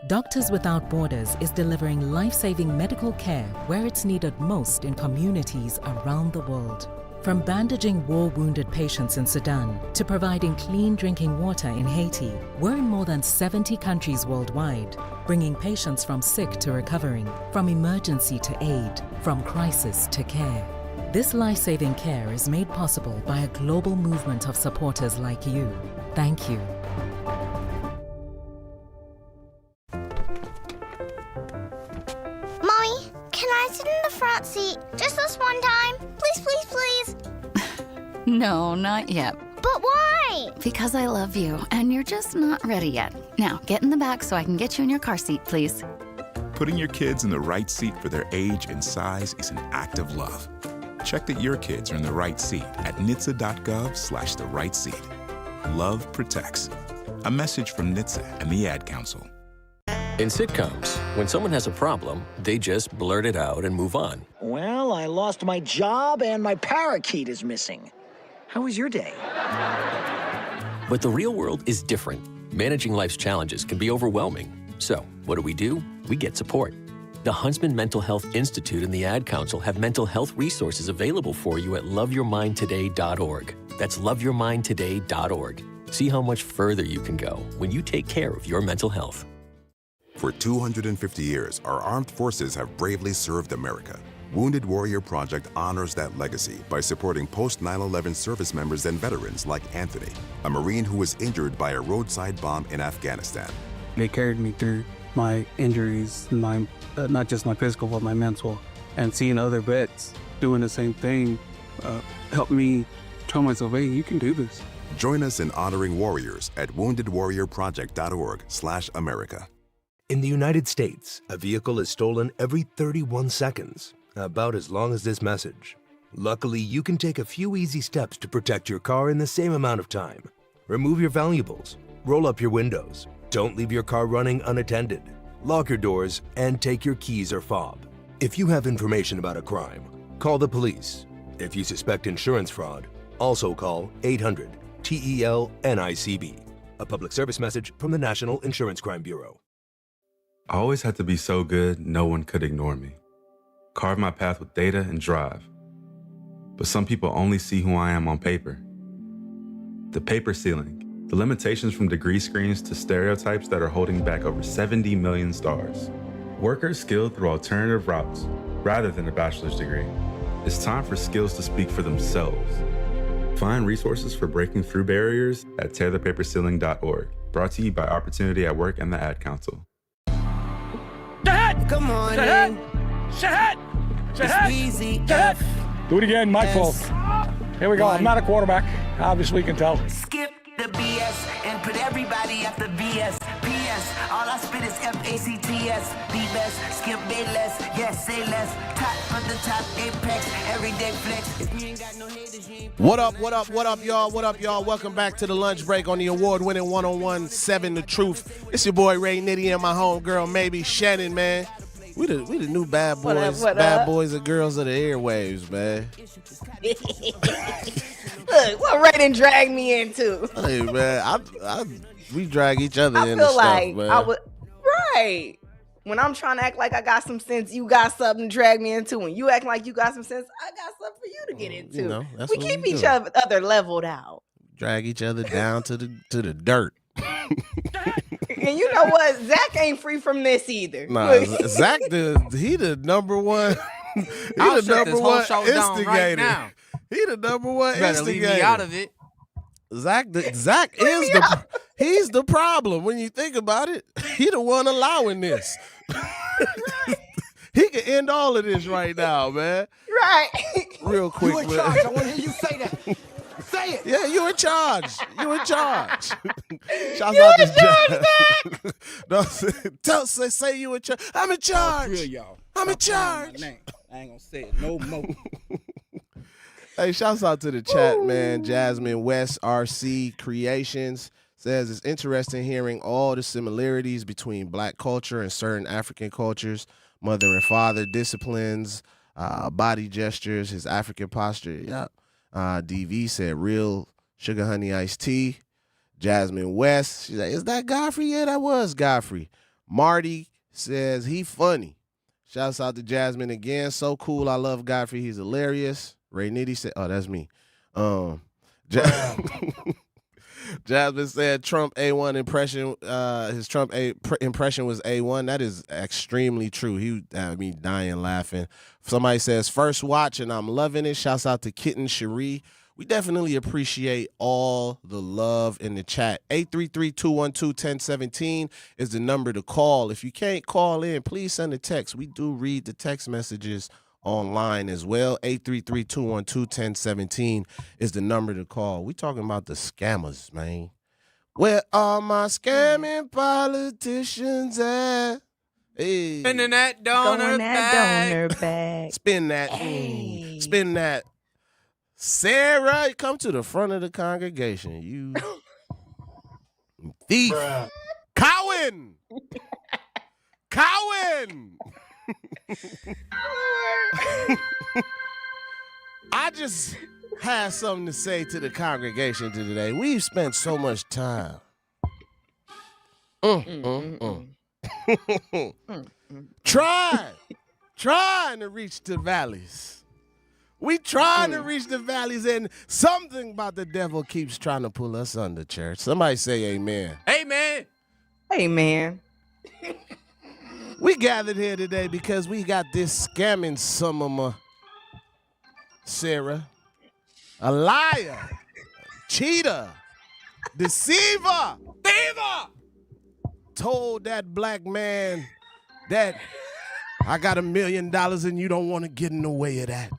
Doctors Without Borders is delivering life-saving medical care where it's needed most in communities around the world. From bandaging war-wounded patients in Sudan to providing clean drinking water in Haiti, we're in more than 70 countries worldwide, bringing patients from sick to recovering, from emergency to aid, from crisis to care. This life-saving care is made possible by a global movement of supporters like you. Thank you. Mommy, can I sit in the front seat just this one time? Please, please, please. No, not yet. But why? Because I love you, and you're just not ready yet. Now, get in the back so I can get you in your car seat, please. Putting your kids in the right seat for their age and size is an act of love. Check that your kids are in the right seat at NHTSA.gov/the right seat. Love protects. A message from NHTSA and the Ad Council. In sitcoms, when someone has a problem, they just blurt it out and move on. Well, I lost my job and my parakeet is missing. How was your day? But the real world is different. Managing life's challenges can be overwhelming. So, what do? We get support. The Huntsman Mental Health Institute and the Ad Council have mental health resources available for you at loveyourmindtoday.org. That's loveyourmindtoday.org. See how much further you can go when you take care of your mental health. For 250 years, our armed forces have bravely served America. Wounded Warrior Project honors that legacy by supporting post-9/11 service members and veterans like Anthony, a Marine who was injured by a roadside bomb in Afghanistan. They carried me through my injuries, not just my physical, but my mental. And seeing other vets doing the same thing helped me tell myself, hey, you can do this. Join us in honoring warriors at woundedwarriorproject.org/America. In the United States, a vehicle is stolen every 31 seconds. About as long as this message. Luckily, you can take a few easy steps to protect your car in the same amount of time. Remove your valuables, roll up your windows, don't leave your car running unattended, lock your doors, and take your keys or fob. If you have information about a crime, call the police. If you suspect insurance fraud, also call 800-TEL-NICB. A public service message from the National Insurance Crime Bureau. I always had to be so good, no one could ignore me. Carve my path with data and drive. But some people only see who I am on paper. The paper ceiling, the limitations from degree screens to stereotypes that are holding back over 70 million stars. Workers skilled through alternative routes, rather than a bachelor's degree. It's time for skills to speak for themselves. Find resources for breaking through barriers at tearthepaperceiling.org. Brought to you by Opportunity at Work and the Ad Council. Come on, Zech! Zech! Zech! Do it again, my fault. Here we go. I'm not a quarterback. Obviously, you can tell. Skip the BS and put everybody at the BS. PS, all I spit is FACTS. Be best, skip day less, yes, say less. Top of the top, apex, everyday flex. If you ain't got no haters, you ain't... What up, y'all? What up, y'all? Welcome back to the lunch break on the award-winning 101.7 The Truth. It's your boy Ray Nitty and my homegirl, maybe Shannon, man. We the new bad boys, bad boys and girls of the airwaves, man. Look, what Ray done dragged me into? Hey, man, we drag each other into feel stuff, like man. I would, right. When I'm trying to act like I got some sense, you got something to drag me into. When you act like you got some sense, I got something for you to get into. You know, that's we what keep we each do. other leveled out. Drag each other down to the dirt. And you know what? Zach ain't free from this either. Nah, Zach, he the number one. He the number one instigator. Right now. He the number one Better instigator. leave me out of it. Zach is he's the problem when you think about it. He the one allowing this. He can end all of this right now, man. Right. Real quick. You in man. charge. I want to hear you say that. Say it. Yeah, you in charge. You in charge. Shouts You out in to charge, No, say you in charge. I'm in charge. Real, y'all. I'm in charge. I ain't gonna say it no more. Hey, shouts out to the chat, man. Jasmine West RC Creations says it's interesting hearing all the similarities between Black culture and certain African cultures, mother and father disciplines, body gestures, his African posture. Yep. DV said real sugar honey iced tea. Jasmine West, she's like, is that Godfrey? Yeah, that was Godfrey. Marty says he funny. Shouts out to Jasmine again. So cool. I love Godfrey. He's hilarious. Ray Nitty said, oh, that's me. Jasmine said Trump A1 impression, his Trump impression was A1. That is extremely true. He had me dying laughing. Somebody says, first watch and I'm loving it. Shouts out to Kitten Cherie. We definitely appreciate all the love in the chat. 833-212-1017 is the number to call. If you can't call in, please send a text. We do read the text messages online as well. 833-212-1017 is the number to call. We talking about the scammers, man. Where are my scamming politicians at? Hey. Spinning that donor bag. Spin that. Hey. Spin that. Sarah, come to the front of the congregation. You thief. Bruh. Cowan. Cowan. I just have something to say to the congregation today. We've spent so much time trying to reach the valleys. We trying to reach the valleys, and something about the devil keeps trying to pull us under, church. Somebody say amen. Amen. Amen. We gathered here today because we got this scamming summer, Sarah, a liar, a cheater, deceiver, told that black man that I got $1 million and you don't want to get in the way of that.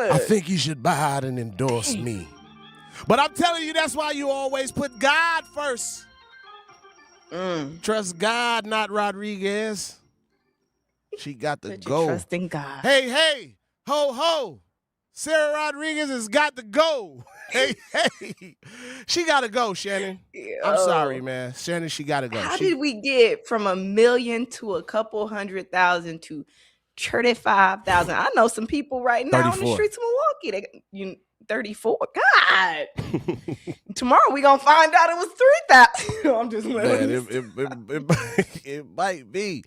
I think you should buy out and endorse me. But I'm telling you, that's why you always put God first. Trust God, not Rodriguez. She got to Put go. your trust in God. Hey, ho, ho. Sarah Rodriguez has got to go. Hey. She got to go, Shannon. I'm sorry, man. Shannon, she got to go. How did we get from 1 million to a couple 100,000 to 35,000? I know some people right now 34. on the streets of Milwaukee. 34. God. Tomorrow we gonna find out it was 3,000. I'm just Man, it might be.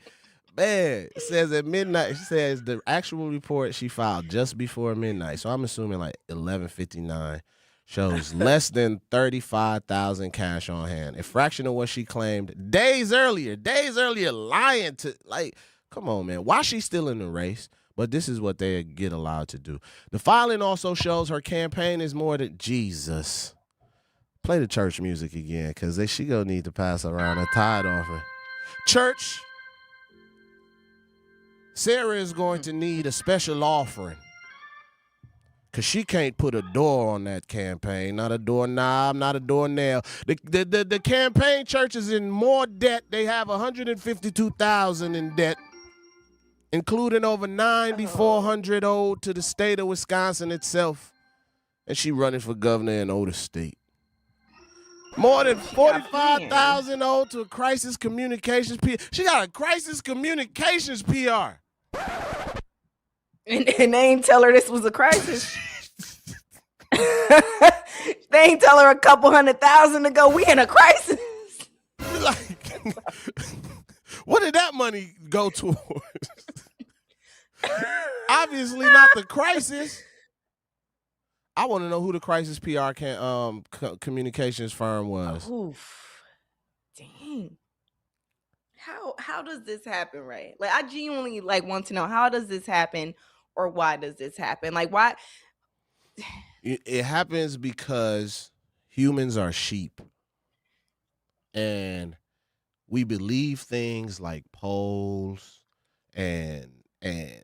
Man, it says at midnight. It says the actual report she filed just before midnight. So I'm assuming like 11:59 shows less than 35,000 cash on hand. A fraction of what she claimed days earlier, lying to, like, come on, man. Why she still in the race? But this is what they get allowed to do. The filing also shows her campaign is more than Jesus. Play the church music again, because she gonna need to pass around a tithe offering. Church, Sarah is going to need a special offering, because she can't put a door on that campaign. Not a doorknob, not a doornail. The campaign church is in more debt. They have $152,000 in debt, including over $9,400 owed to the state of Wisconsin itself. And she running for governor in older state. More than $45,000 owed to a crisis communications PR. She got a crisis communications PR. And they ain't tell her this was a crisis. They ain't tell her a couple 100,000 to go. We in a crisis. Like, what did that money go towards? Obviously not the crisis. I want to know who the crisis PR communications firm was. Oof. Dang. How does this happen, right? Like, I genuinely want to know, how does this happen, or why does this happen? Like, why? It happens because humans are sheep, and we believe things like polls and $1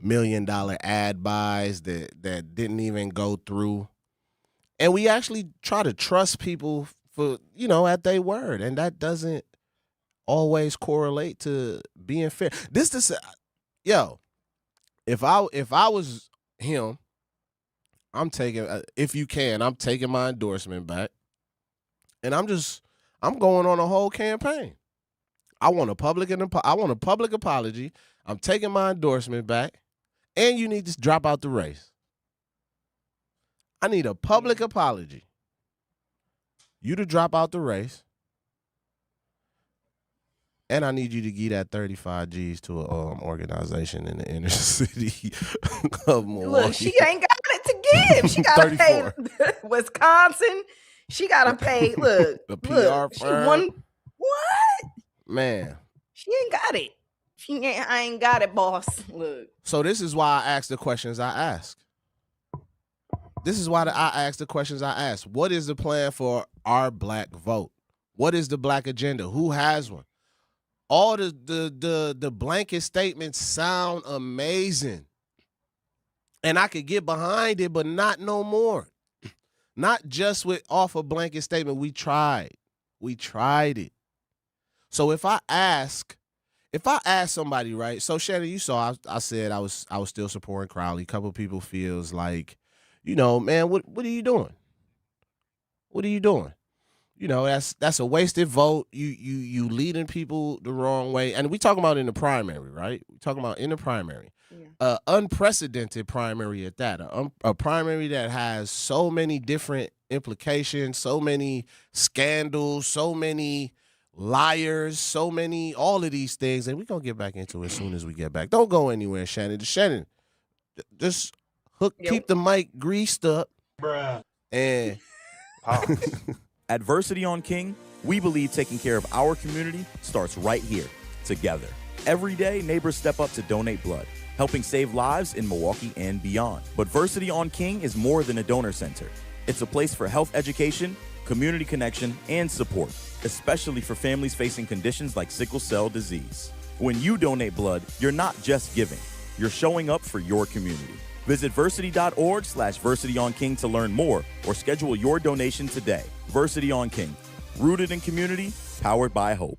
million ad buys that didn't even go through, and we actually try to trust people for at their word, and that doesn't always correlate to being fair. If I was him, I'm taking my endorsement back, and I'm going on a whole campaign. I want a public apology. I'm taking my endorsement back, and you need to drop out the race. I need a public apology. You to drop out the race, and I need you to give that 35 G's to an organization in the inner city of Milwaukee. Look, she ain't got it to give. She got to pay Wisconsin. She got to pay, the PR firm. What? Man. She ain't got it. I ain't got it, boss. Look. So this is why I ask the questions I ask. What is the plan for our black vote? What is the black agenda? Who has one? All the blanket statements sound amazing. And I could get behind it, but not no more. Not just off a blanket statement. We tried it. So if I ask somebody, right? So Shannon, you saw I said I was still supporting Crowley. A couple people feels like, man, what are you doing? What are you doing? That's a wasted vote. You leading people the wrong way. And we talking about in the primary, right? We talking about in the primary. Yeah. Unprecedented primary at that. A primary that has so many different implications, so many scandals, so many liars, so many, all of these things. And we're going to get back into it as soon as we get back. Don't go anywhere, Shannon. Shannon, just keep the mic greased up. Bruh. And Adversity on King, we believe taking care of our community starts right here, together. Every day, neighbors step up to donate blood, helping save lives in Milwaukee and beyond. But Versity on King is more than a donor center. It's a place for health education, community connection, and support, especially for families facing conditions like sickle cell disease. When you donate blood, you're not just giving, you're showing up for your community. Visit versity.org/VersityOnKing to learn more or schedule your donation today. Versity on King, rooted in community, powered by hope.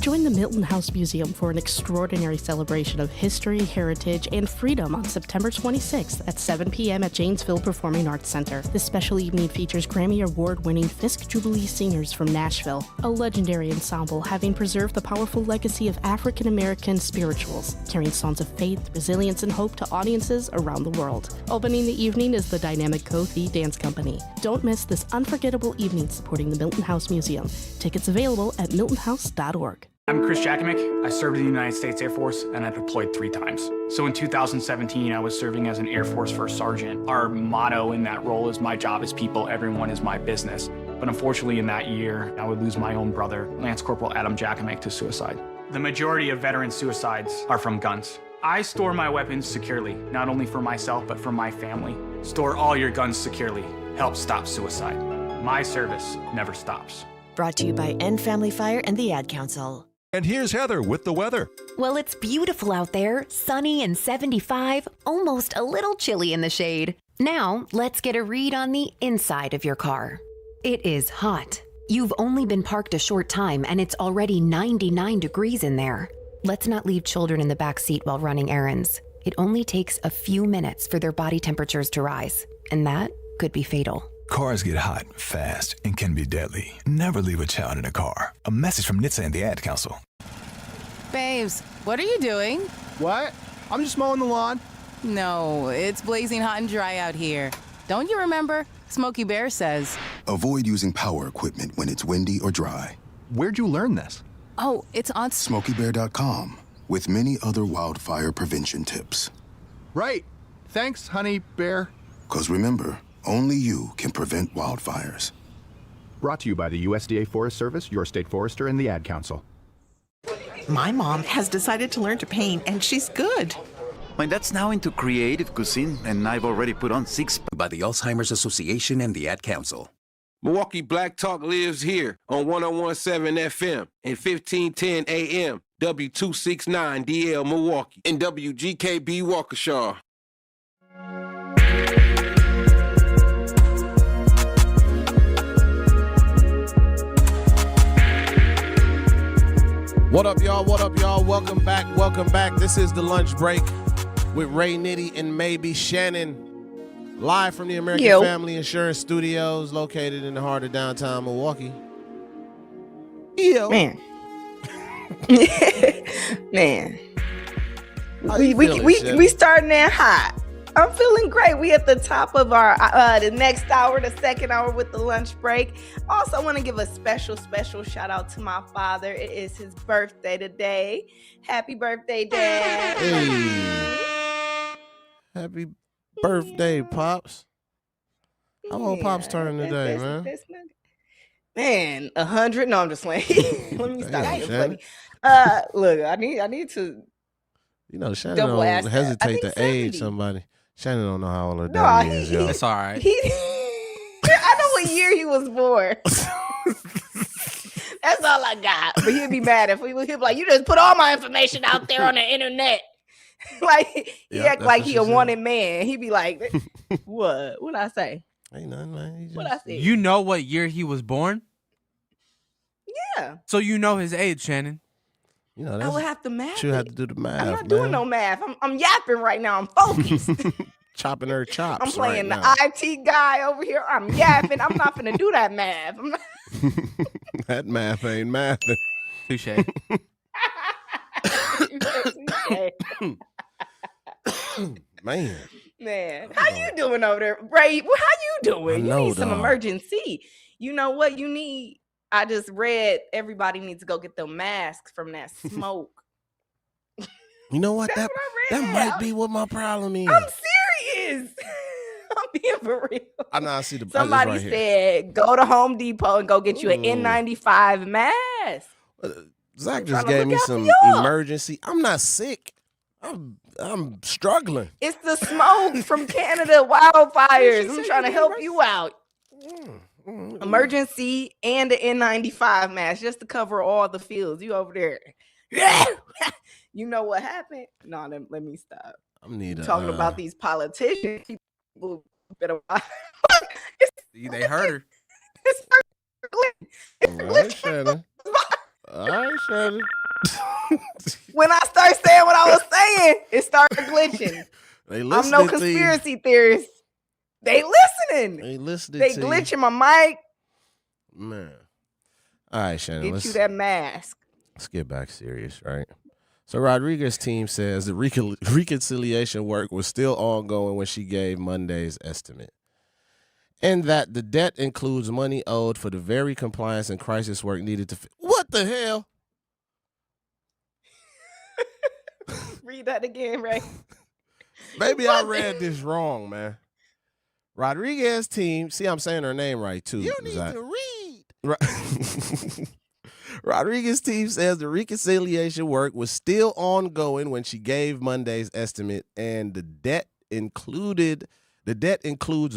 Join the Milton House Museum for an extraordinary celebration of history, heritage, and freedom on September 26th at 7 p.m. at Janesville Performing Arts Center. This special evening features Grammy Award-winning Fisk Jubilee singers from Nashville, a legendary ensemble having preserved the powerful legacy of African-American spirituals, carrying songs of faith, resilience, and hope to audiences around the world. Opening the evening is the dynamic Kothi Dance Company. Don't miss this unforgettable evening supporting the Milton House Museum. Tickets available at miltonhouse.org. I'm Chris Jakimick. I served in the United States Air Force and I deployed 3 times. So in 2017, I was serving as an Air Force First Sergeant. Our motto in that role is my job is people, everyone is my business. But unfortunately in that year, I would lose my own brother, Lance Corporal Adam Jakimick, to suicide. The majority of veteran suicides are from guns. I store my weapons securely, not only for myself, but for my family. Store all your guns securely. Help stop suicide. My service never stops. Brought to you by End Family Fire and the Ad Council. And here's Heather with the weather. Well, it's beautiful out there, sunny and 75, almost a little chilly in the shade. Now, let's get a read on the inside of your car. It is hot. You've only been parked a short time and it's already 99 degrees in there. Let's not leave children in the back seat while running errands. It only takes a few minutes for their body temperatures to rise, and that could be fatal. Cars get hot, fast, and can be deadly. Never leave a child in a car. A message from NHTSA and the Ad Council. Babes, what are you doing? What? I'm just mowing the lawn. No, it's blazing hot and dry out here. Don't you remember? Smokey Bear says. Avoid using power equipment when it's windy or dry. Where'd you learn this? Oh, it's on SmokeyBear.com with many other wildfire prevention tips. Right. Thanks, honey bear. 'Cause remember, only you can prevent wildfires. Brought to you by the USDA Forest Service, your state forester, and the Ad Council. My mom has decided to learn to paint, and she's good. My dad's now into creative cuisine, and I've already put on 6 by the Alzheimer's Association and the Ad Council. Milwaukee Black Talk lives here on 101.7 FM and 1510 AM, W269 DL Milwaukee, and WGKB Waukesha. What up, y'all? What up, y'all? Welcome back. Welcome back. This is the lunch break with Ray Nitty and maybe Shannon, live from the American Family Insurance Studios, located in the heart of downtown Milwaukee. Man, man, we starting in hot. I'm feeling great. We at the top of our the next hour, the second hour with the lunch break. Also want to give a special shout out to my father. It is his birthday today. Happy birthday, Dad. Hey. Happy birthday, Pops. How old Pops turning today, man? Man, 100? No, I'm just playing. Let me stop. That's funny. Look, I need to. You know, Shannon don't hesitate to age somebody. Shannon don't know how old her daddy is, yo. It's all right. I know what year he was born. That's all I got. But he'd be mad if he'd be like, you just put all my information out there on the internet. Like, he act like he a wanted man. He'd be like, what? What'd I say? Ain't nothing, man. What'd I say? You know what year he was born? Yeah. So you know his age, Shannon. You know, I would have to math. You have to do the math. I'm not doing no math. I'm yapping right now. I'm focused. Chopping her chops. I'm playing right the IT guy over here. I'm yapping. I'm not gonna do that math. That math ain't mathing. Touche. Man, how you doing over there, Ray? How you doing? You need some emergency. You know what you need? I just read everybody needs to go get their masks from that smoke. You know what? That might be what my problem is. I'm serious. I'm being for real. I know. I see the. Somebody right said go to Home Depot and go get you an N95 mask. Zach just gave me some emergency. I'm not sick. I'm struggling. It's the smoke from Canada wildfires. I'm trying to help you out. Emergency and the N95 mask just to cover all the fields. You over there. You know what happened? No, let me stop. I'm talking about these politicians. People better They heard her. All right, Shannon. All right, Shannon. When I start saying what I was saying, it started glitching. I'm no conspiracy theorist. They listening. They listening. They glitching my mic. Man. All right, Shannon. Get you that mask. Let's get back serious, right? So Rodriguez's team says the reconciliation work was still ongoing when she gave Monday's estimate, and that the debt includes money owed for the very compliance and crisis work needed to. What the hell? Read that again, Ray. Maybe I read this wrong, man. Rodriguez's team. See, I'm saying her name right too. You need to read. Rodriguez's team says the reconciliation work was still ongoing when she gave Monday's estimate, and the debt includes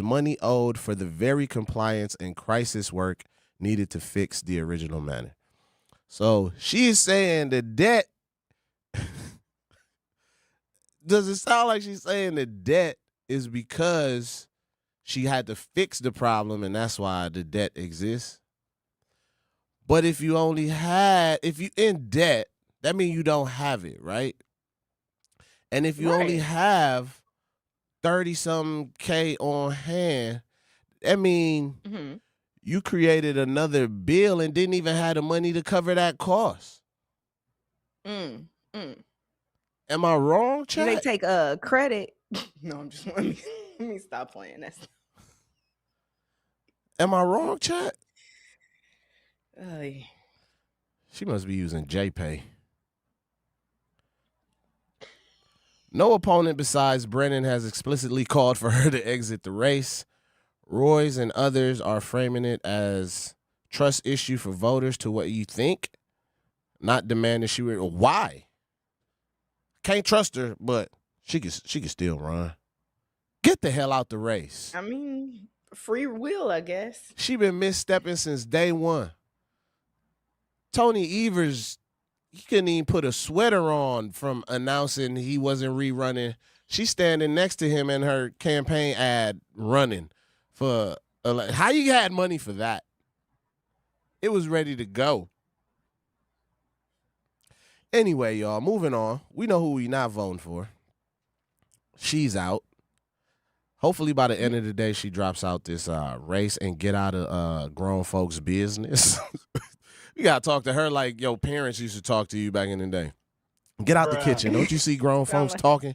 money owed for the very compliance and crisis work needed to fix the original manner. So she's saying the debt. Does it sound like she's saying the debt is because she had to fix the problem and that's why the debt exists? But if you in debt, that means you don't have it, right? And if you only have 30-something K on hand, that means you created another bill and didn't even have the money to cover that cost. Am I wrong, Chad? They take credit. No, I'm just let me stop playing that. Am I wrong, Chad? Yeah. She must be using JPay. No opponent besides Brennan has explicitly called for her to exit the race. Royce and others are framing it as trust issue for voters to what you think, not demanding she would. Why? Can't trust her, but she can still run. Get the hell out the race. I mean, free will, I guess. She been misstepping since day one. Tony Evers, he couldn't even put a sweater on from announcing he wasn't rerunning. She's standing next to him in her campaign ad running for how you had money for that? It was ready to go. Anyway, y'all, moving on. We know who we not voting for. She's out. Hopefully by the end of the day, she drops out this race and get out of grown folks' business. You got to talk to her like your parents used to talk to you back in the day. Get out the kitchen. Don't you see grown folks talking?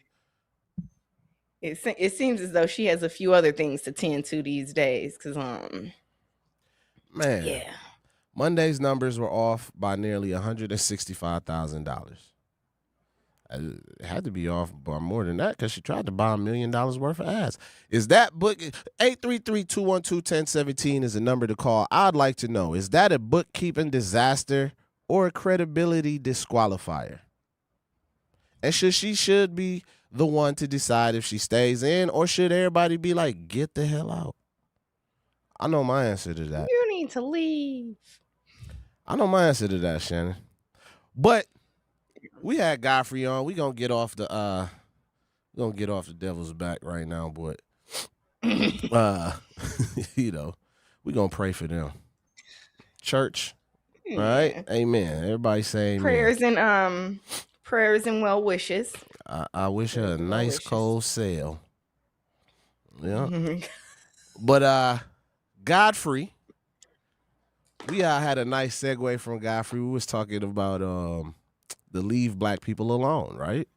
It seems as though she has a few other things to tend to these days. Because, man. Yeah. Monday's numbers were off by nearly $165,000. It had to be off by more than that because she tried to buy $1 million worth of ads. Is that book 833-212-1017 is the number to call? I'd like to know, is that a bookkeeping disaster or a credibility disqualifier? And should be the one to decide if she stays in, or should everybody be like, get the hell out? I know my answer to that. You need to leave. I know my answer to that, Shannon. But we had Godfrey on. We gonna get off the devil's back right now, but you know, we gonna pray for them. Church, all right? Amen. Everybody say amen. Prayers and well wishes. I wish her a nice cold sail. Yeah. But Godfrey. We had a nice segue from Godfrey. We was talking about the Leave Black People Alone, right?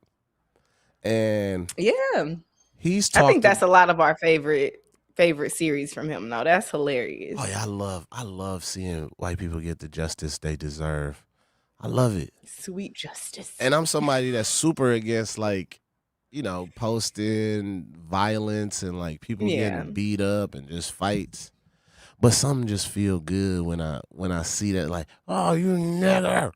And yeah, he's talking. I think that's a lot of our favorite series from him. No, that's hilarious. Oh yeah, I love seeing white people get the justice they deserve. I love it. Sweet justice. And I'm somebody that's super against posting violence and like people getting beat up and just fights. But something just feel good when I see that, like, oh, you nigger.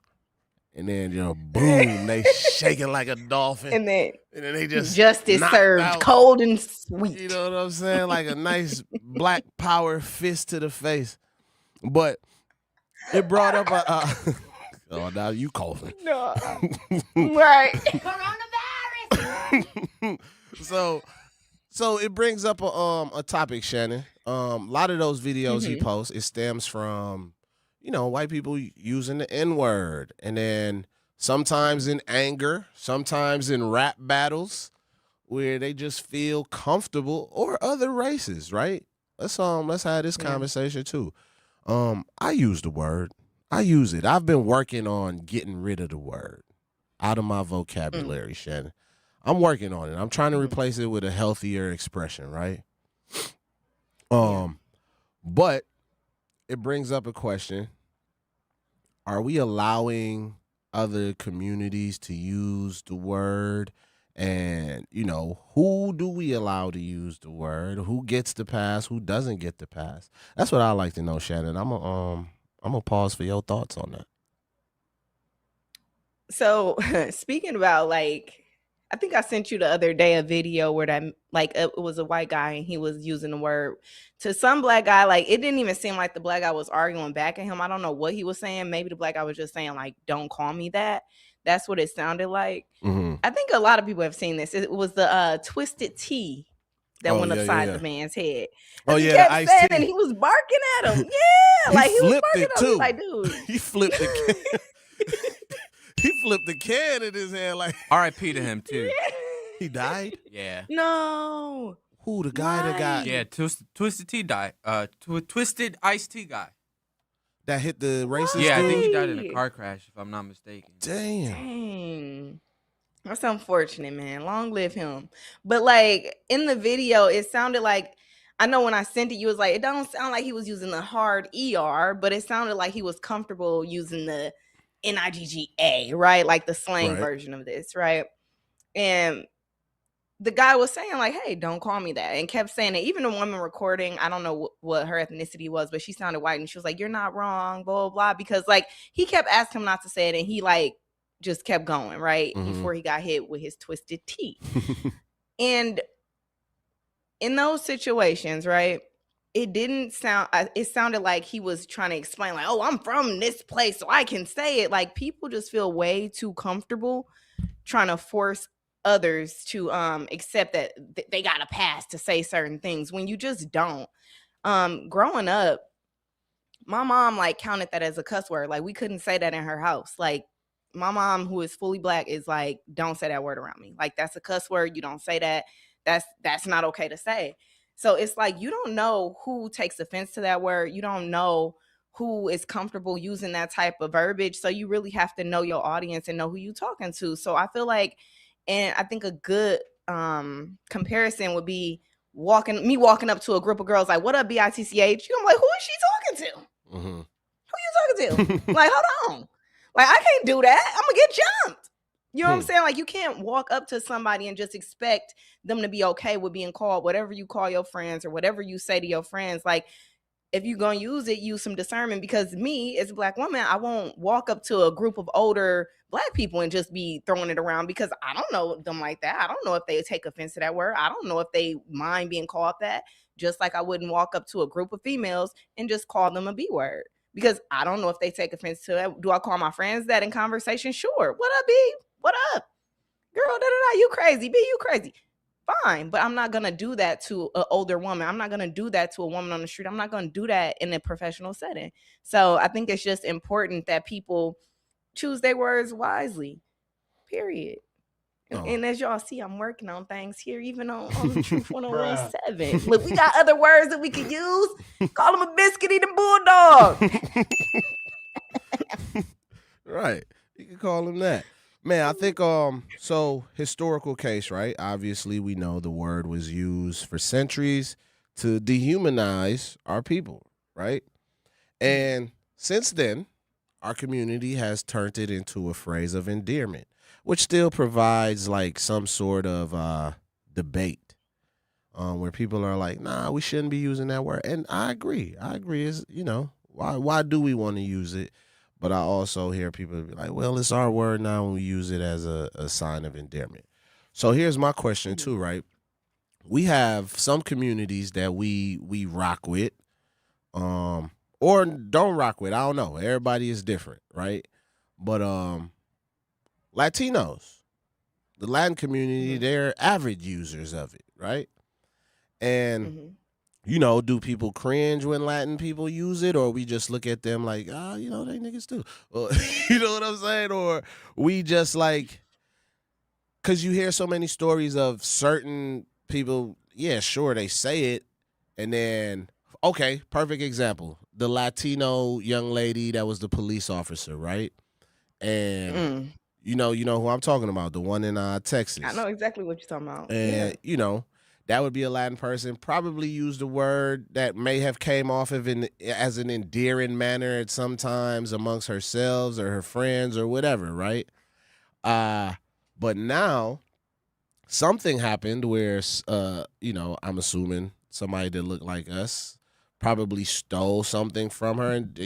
And then, boom, they shaking like a dolphin. And then they just justice served out. Cold and sweet. You know what I'm saying? Like a nice black power fist to the face. But it brought up oh, now you coughing. No. Right. So it brings up a topic, Shannon. A lot of those videos he posts, it stems from, white people using the N-word, and then sometimes in anger, sometimes in rap battles where they just feel comfortable, or other races, right? Let's have this conversation too. I use the word. I use it. I've been working on getting rid of the word out of my vocabulary, Shannon. I'm working on it. I'm trying to replace it with a healthier expression, right? But it brings up a question. Are we allowing other communities to use the word? And, who do we allow to use the word? Who gets the pass? Who doesn't get the pass? That's what I like to know, Shannon. I'm gonna pause for your thoughts on that. So speaking about, I think I sent you the other day a video where it was a white guy and he was using the word to some black guy. It didn't even seem like the black guy was arguing back at him. I don't know what he was saying. Maybe the black guy was just saying, don't call me that. That's what it sounded like. Mm-hmm. I think a lot of people have seen this. It was the twisted T that went upside the man's head. He kept saying, and he was barking at him. Yeah, he was barking at him. Like, dude. He flipped the can. He flipped the can in his hand R.I.P. to him too. He died? Yeah. No. Who, the guy that got? Yeah, Twisted Tea died. Twisted Iced Tea guy. That hit the racist Yeah, dude? I think he died in a car crash, if I'm not mistaken. Damn. That's unfortunate, man. Long live him. But in the video, it sounded like, I know when I sent it, you was like, it don't sound like he was using the hard ER, but it sounded like he was comfortable using the NIGGA, right? Like the slang version of this, right? And the guy was saying hey, don't call me that, and kept saying it. Even the woman recording, I don't know what her ethnicity was, but she sounded white, and she was like, you're not wrong, blah, blah, blah, because he kept asking him not to say it, and he just kept going, right? Before he got hit with his twisted T. And in those situations, right, it sounded like he was trying to explain oh, I'm from this place so I can say it. People just feel way too comfortable trying to force others to accept that they got a pass to say certain things when you just don't. Growing up, my mom counted that as a cuss word. We couldn't say that in her house. My mom, who is fully black, is don't say that word around me. That's a cuss word. You don't say that. That's not okay to say. So it's you don't know who takes offense to that word. You don't know who is comfortable using that type of verbiage. So you really have to know your audience and know who you're talking to. So I feel and I think a good comparison would be walking up to a group of girls what up, BITCH? I'm who is she talking to? Mm-hmm. Who you talking to? Hold on. I can't do that. I'm going to get jumped. You know what I'm saying? You can't walk up to somebody and just expect them to be okay with being called whatever you call your friends or whatever you say to your friends. If you're going to use it, use some discernment, because me as a black woman, I won't walk up to a group of older black people and just be throwing it around, because I don't know them like that. I don't know if they take offense to that word. I don't know if they mind being called that, just like I wouldn't walk up to a group of females and just call them a B word, because I don't know if they take offense to that. Do I call my friends that in conversation? Sure. What up, B? What up? Girl, da-da-da, you crazy. B, you crazy. Fine, but I'm not going to do that to an older woman. I'm not going to do that to a woman on the street. I'm not going to do that in a professional setting. So I think it's just important that people choose their words wisely, period. And as y'all see, I'm working on things here, even on the Truth 1017. Look, we got other words that we could use. Call him a biscuit eating bulldog. Right. You can call him that. Man, I think so historical case, right? Obviously, we know the word was used for centuries to dehumanize our people, right? And since then, our community has turned it into a phrase of endearment, which still provides some sort of debate where people are like, nah, we shouldn't be using that word. And I agree. Is, why do we want to use it? But I also hear people be like, well, it's our word now, and we use it as a sign of endearment. So here's my question too, right? We have some communities that we rock with, or don't rock with. I don't know. Everybody is different, right? But Latinos, the Latin community, they're avid users of it, right? And do people cringe when Latin people use it, or we just look at them like, they niggas too? You know what I'm saying? Or we just like, because you hear so many stories of certain people, yeah, sure, they say it, and then, okay, perfect example. The Latino young lady that was the police officer, right? And you know who I'm talking about, the one in Texas. I know exactly what you're talking about. And, that would be a Latin person, probably used a word that may have came off of as an endearing manner at sometimes amongst herself or her friends or whatever, right? But now something happened where, I'm assuming somebody that looked like us probably stole something from her. And,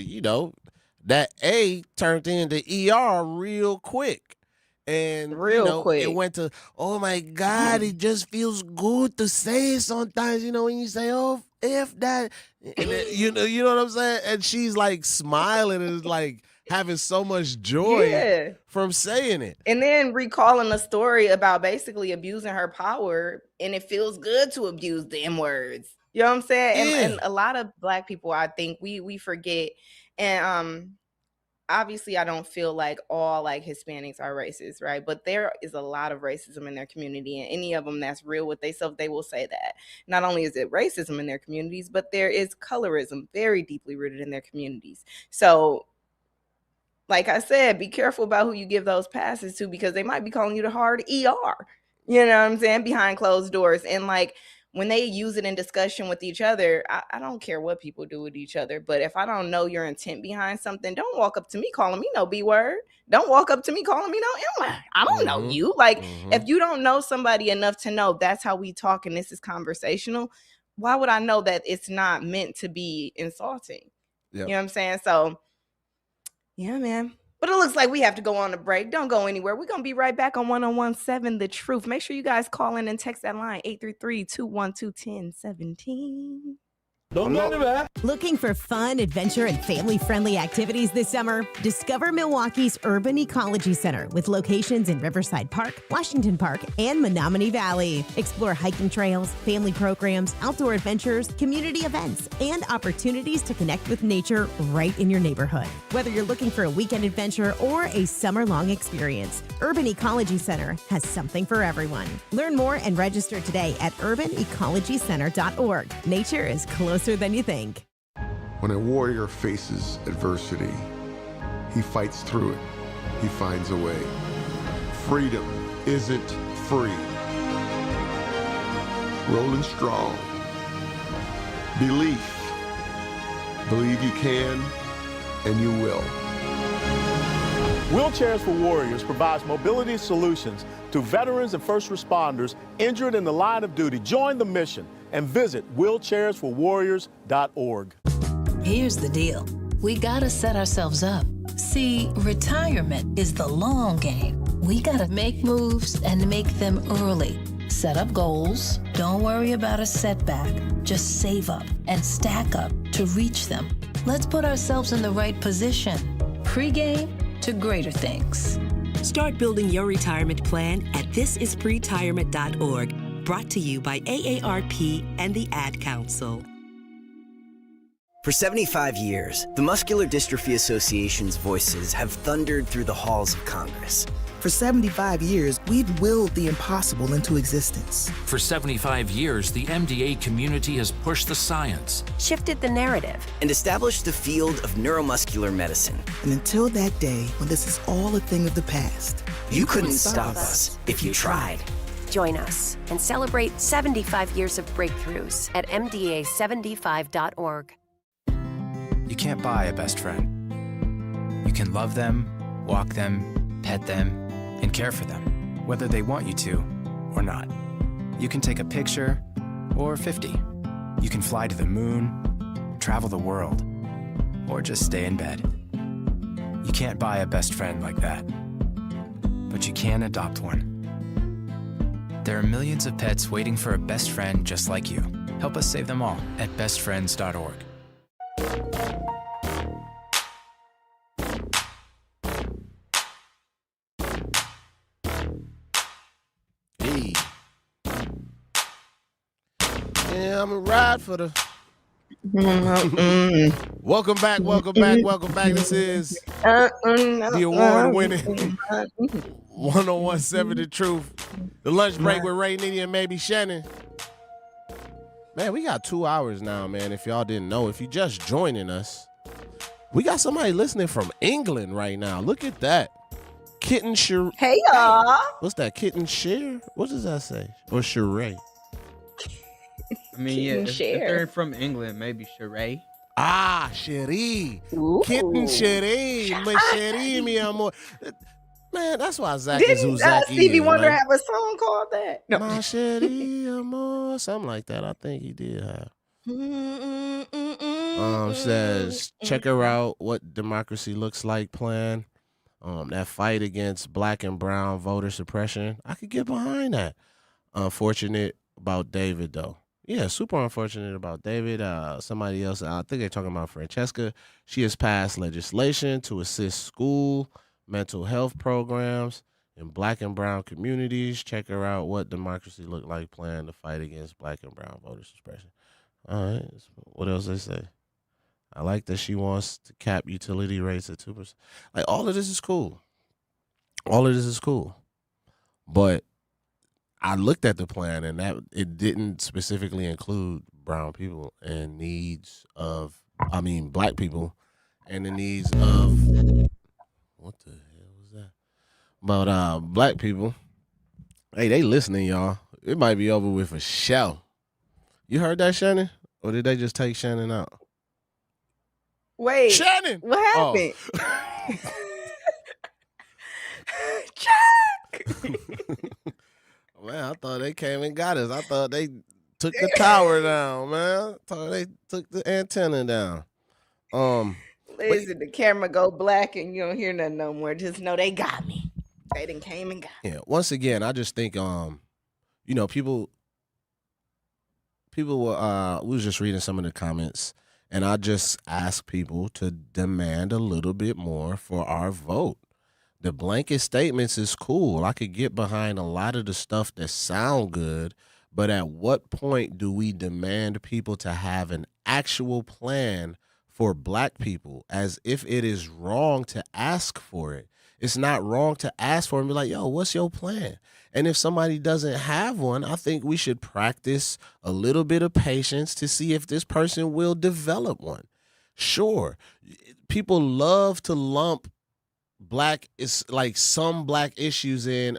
that A turned into ER real quick. And quick. It went to, oh my God, it just feels good to say it sometimes, when you say, oh, F that, and then, you know what I'm saying? And she's like smiling and is like having so much joy from saying it. And then recalling a story about basically abusing her power, and it feels good to abuse them words. You know what I'm saying? Yeah. And a lot of Black people, I think we forget. And obviously I don't feel like all like Hispanics are racist, right? But there is a lot of racism in their community, and any of them that's real with themselves, they will say that. Not only is it racism in their communities, but there is colorism very deeply rooted in their communities. So like I said, be careful about who you give those passes to, because they might be calling you the hard ER. You know what I'm saying? Behind closed doors. And like when they use it in discussion with each other, I don't care what people do with each other, but if I don't know your intent behind something, don't walk up to me calling me no B word. Don't walk up to me calling me no M word. I don't know you. Like if you don't know somebody enough to know that's how we talk and this is conversational, why would I know that it's not meant to be insulting? Yep. You know what I'm saying? So yeah, man. But it looks like we have to go on a break. Don't go anywhere. We're going to be right back on 1017 The Truth. Make sure you guys call in and text that line, 833-212-1017. Looking for fun, adventure, and family-friendly activities this summer? Discover Milwaukee's Urban Ecology Center with locations in Riverside Park, Washington Park, and Menominee Valley. Explore hiking trails, family programs, outdoor adventures, community events, and opportunities to connect with nature right in your neighborhood. Whether you're looking for a weekend adventure or a summer-long experience, Urban Ecology Center has something for everyone. Learn more and register today at urbanecologycenter.org. Nature is closer than you think. When a warrior faces adversity, he fights through it. He finds a way. Freedom isn't free. Rolling strong. Belief. Believe you can, and you will. Wheelchairs for Warriors provides mobility solutions to veterans and first responders injured in the line of duty. Join the mission and visit wheelchairsforwarriors.org. Here's the deal. We gotta set ourselves up. See, retirement is the long game. We gotta make moves and make them early. Set up goals. Don't worry about a setback. Just save up and stack up to reach them. Let's put ourselves in the right position. Pre-game to greater things. Start building your retirement plan at thisispretirement.org. Brought to you by AARP and the Ad Council. For 75 years, the Muscular Dystrophy Association's voices have thundered through the halls of Congress. For 75 years, we've willed the impossible into existence. For 75 years, the MDA community has pushed the science, shifted the narrative, and established the field of neuromuscular medicine. And until that day, when this is all a thing of the past, you couldn't stop us if you tried. Join us and celebrate 75 years of breakthroughs at MDA75.org. You can't buy a best friend. You can love them, walk them, pet them, and care for them, whether they want you to or not. You can take a picture or 50. You can fly to the moon, travel the world, or just stay in bed. You can't buy a best friend like that, but you can adopt one. There are millions of pets waiting for a best friend just like you. Help us save them all at bestfriends.org. Yeah, I'm going to ride for the... Welcome back. This is the award-winning 1017 The Truth. The lunch break with Ray, Nitty, and maybe Shannon. Man, we got 2 hours now, man, if y'all didn't know. If you just joining us, we got somebody listening from England right now. Look at that. Kitten Sher. Hey, y'all. What's that? Kitten Sher? What does that say? Or Sheree? I mean, if they're from England, maybe Sheree. Ah, Cherie. Kitten Cherie. My Cherie, mi amor. Man, that's why Zach is who Zach is. Stevie Wonder have a song called that? No. My Cherie, amor. Something like that. I think he did have. Says, check her out. What democracy looks like plan. That fight against black and brown voter suppression. I could get behind that. Unfortunate about David, though. Yeah, super unfortunate about David. Somebody else, I think they're talking about Francesca. She has passed legislation to assist school mental health programs in black and brown communities. Check her out. What democracy look like plan to fight against black and brown voter suppression. All right. What else they say? I like that she wants to cap utility rates at 2%. Like, all of this is cool. But I looked at the plan and that it didn't specifically include brown people and black people and the needs of, what the hell was that? But black people, hey, they listening, y'all. It might be over with for sure. You heard that, Shannon? Or did they just take Shannon out? Wait. Shannon! What happened? Oh. Jack! Man, I thought they came and got us. I thought they took the tower down, man. I thought they took the antenna down. Listen, the camera go black and you don't hear nothing no more. Just know they got me. They done came and got me. Yeah. Once again, I just think, people we was just reading some of the comments, and I just ask people to demand a little bit more for our vote. The blanket statements is cool. I could get behind a lot of the stuff that sound good, but at what point do we demand people to have an actual plan for black people, as if it is wrong to ask for it? It's not wrong to ask for it and be like, yo, what's your plan? And if somebody doesn't have one, I think we should practice a little bit of patience to see if this person will develop one. Sure, people love to lump some black issues in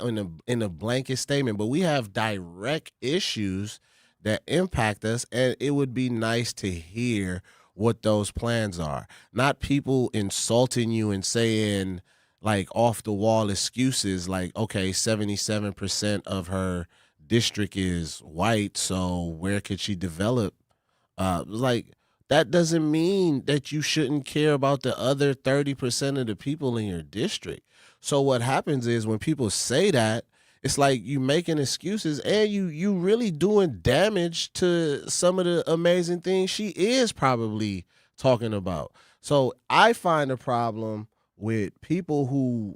a blanket statement, but we have direct issues that impact us, and it would be nice to hear what those plans are. Not people insulting you and saying like off the wall excuses like, okay, 77% of her district is white, so where could she develop? That doesn't mean that you shouldn't care about the other 30% of the people in your district. So what happens is when people say that, it's like you making excuses and you really doing damage to some of the amazing things she is probably talking about. So I find a problem with people who,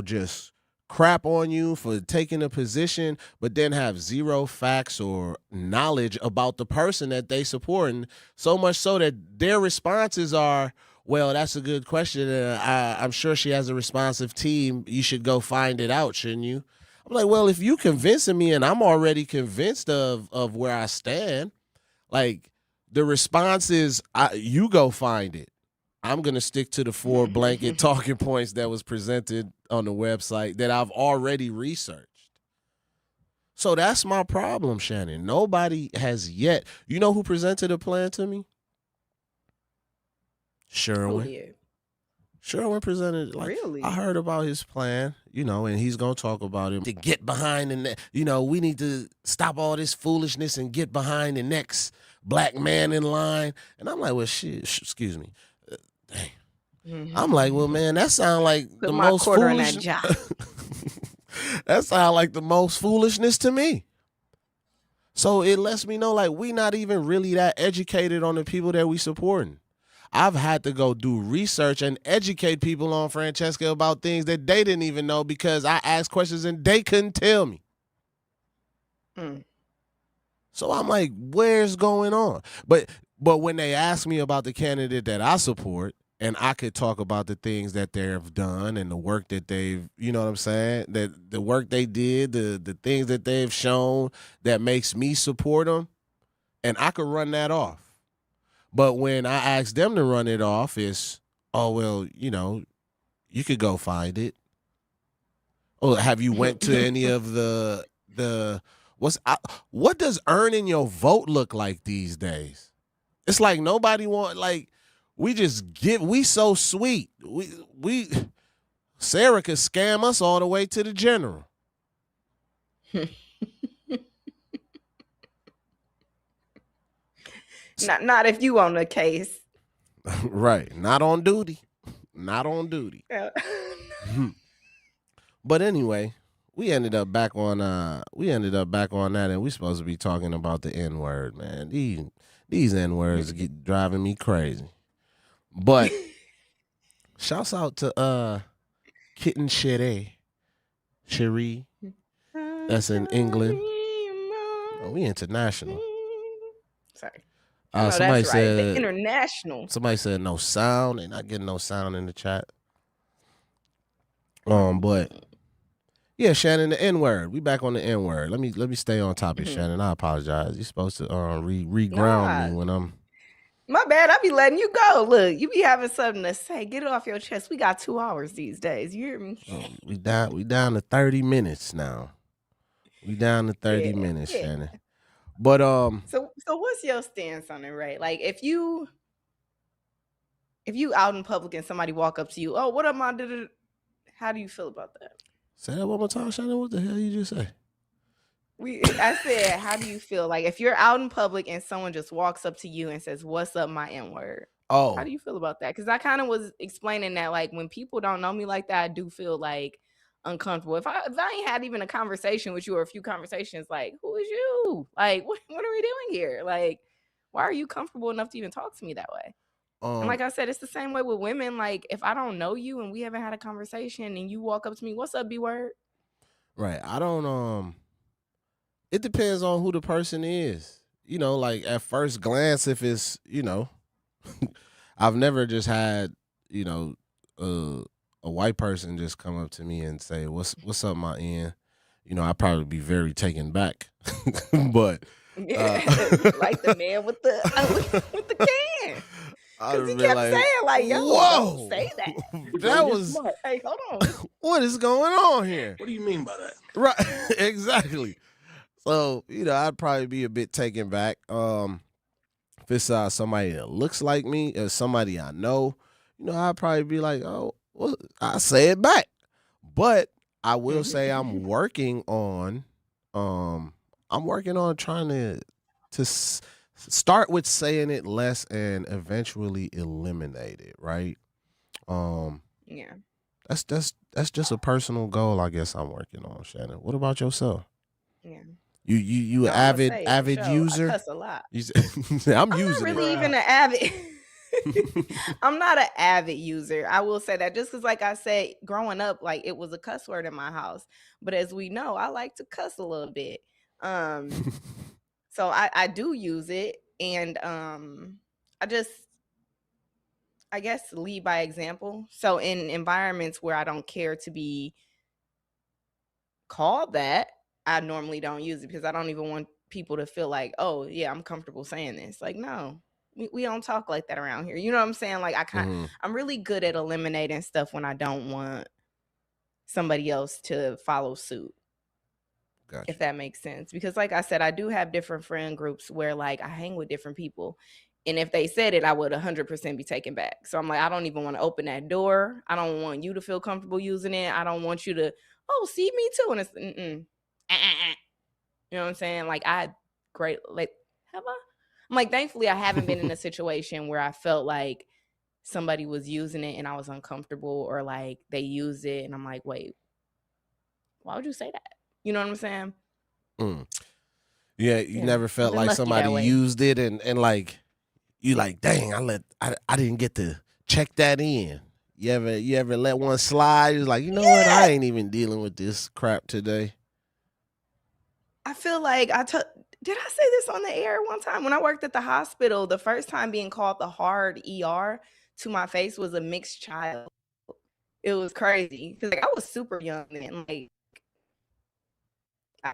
just crap on you for taking a position, but then have zero facts or knowledge about the person that they supporting, so much so that their responses are, well, that's a good question. I'm sure she has a responsive team. You should go find it out, shouldn't you? I'm like, well, if you convincing me and I'm already convinced of where I stand, like the response is, you go find it. I'm going to stick to the 4 blanket talking points that was presented on the website that I've already researched. So that's my problem, Shannon. Nobody has yet. You know who presented a plan to me? Sherwin. Oh, yeah. Sherwin presented, really? I heard about his plan, and he's going to talk about him to get behind we need to stop all this foolishness and get behind the next black man in line. And I'm like, well, shit, excuse me. Dang. Mm-hmm. I'm like, well, man, that sounds like the most foolish. That sounds like the most foolishness to me. So it lets me know, like, we not even really that educated on the people that we supporting. I've had to go do research and educate people on Francesca about things that they didn't even know because I asked questions and they couldn't tell me. So I'm like, where's going on? But when they ask me about the candidate that I support, and I could talk about the things that they've done and the work that they've, you know what I'm saying? That the work they did, the things that they've shown that makes me support them, and I could run that off. But when I ask them to run it off, it's, oh, well, you know, you could go find it. Oh, have you went to any of what does earning your vote look like these days? It's like nobody we so sweet. Sarah could scam us all the way to the general. Not if you on the case. Right. Not on duty. Not on duty. But anyway, we ended up back on that, and we're supposed to be talking about the N-word, man. These N-words get driving me crazy. But shouts out to Kitten Cherie. That's in England. Oh, we international. Sorry. Somebody that's said right. The international. Somebody said no sound. They're not getting no sound in the chat. But yeah, Shannon, the N-word. We back on the N-word. Let me stay on topic, Shannon. I apologize. You're supposed to reground me when I'm. My bad. I be letting you go. Look, you be having something to say. Get it off your chest. We got 2 hours these days. You hear me? We down to 30 minutes now. We down to 30 minutes, Shannon. But So what's your stance on it, right? Like if you out in public and somebody walk up to you, oh, what up, my? How do you feel about that? Say that one more time, Shannon. What the hell you just say? I said, how do you feel? Like if you're out in public and someone just walks up to you and says, "What's up, my N-word?" Oh, how do you feel about that? Because I kind of was explaining that, like when people don't know me like that, I do feel like uncomfortable. If I ain't had even a conversation with you or a few conversations, like who is you? Like what are we doing here? Like why are you comfortable enough to even talk to me that way? And like I said, it's the same way with women. Like if I don't know you and we haven't had a conversation and you walk up to me, "What's up, B-word?" Right. I don't it depends on who the person is. You know, like at first glance, if it's, you know, I've never just had, you know, a white person just come up to me and say, what's up, my N? You know, I'd probably be very taken back. But like the man with the can. Because he kept saying, like, yo, whoa, don't say that. That was, hey, hold on. What is going on here? What do you mean by that? Right, exactly. So, you know, I'd probably be a bit taken back. If it's somebody that looks like me or somebody I know, you know, I'd probably be like, oh, well, I say it back. But I will say I'm working on trying to start with saying it less and eventually eliminate it, right? Yeah. That's just a personal goal I guess I'm working on, Shannon. What about yourself? Yeah. You an avid user? I cuss a lot. I'm using not really it. even an avid. I'm not an avid user. I will say that just because, like I said, growing up, like it was a cuss word in my house. But as we know, I like to cuss a little bit. So I do use it, and I guess lead by example. So in environments where I don't care to be called that, I normally don't use it because I don't even want people to feel like, oh yeah, I'm comfortable saying this. Like, no, we don't talk like that around here. You know what I'm saying? Like I'm really good at eliminating stuff when I don't want somebody else to follow suit. Gotcha. If that makes sense. Because like I said, I do have different friend groups where like I hang with different people. And if they said it, I would 100% be taken back. So I'm like, I don't even want to open that door. I don't want you to feel comfortable using it. I don't want you to, oh, see me too. And it's, you know what I'm saying? Like have I? I'm like, thankfully I haven't been in a situation where I felt like somebody was using it and I was uncomfortable, or like they used it and I'm like, wait, why would you say that? You know what I'm saying? Yeah, you never felt like somebody used it and like you like, dang, I didn't get to check that in. You ever let one slide? It's like, you know what? I ain't even dealing with this crap today. I feel like did I say this on the air one time? When I worked at the hospital, the first time being called the hard ER to my face was a mixed child. It was crazy because I was super young then, like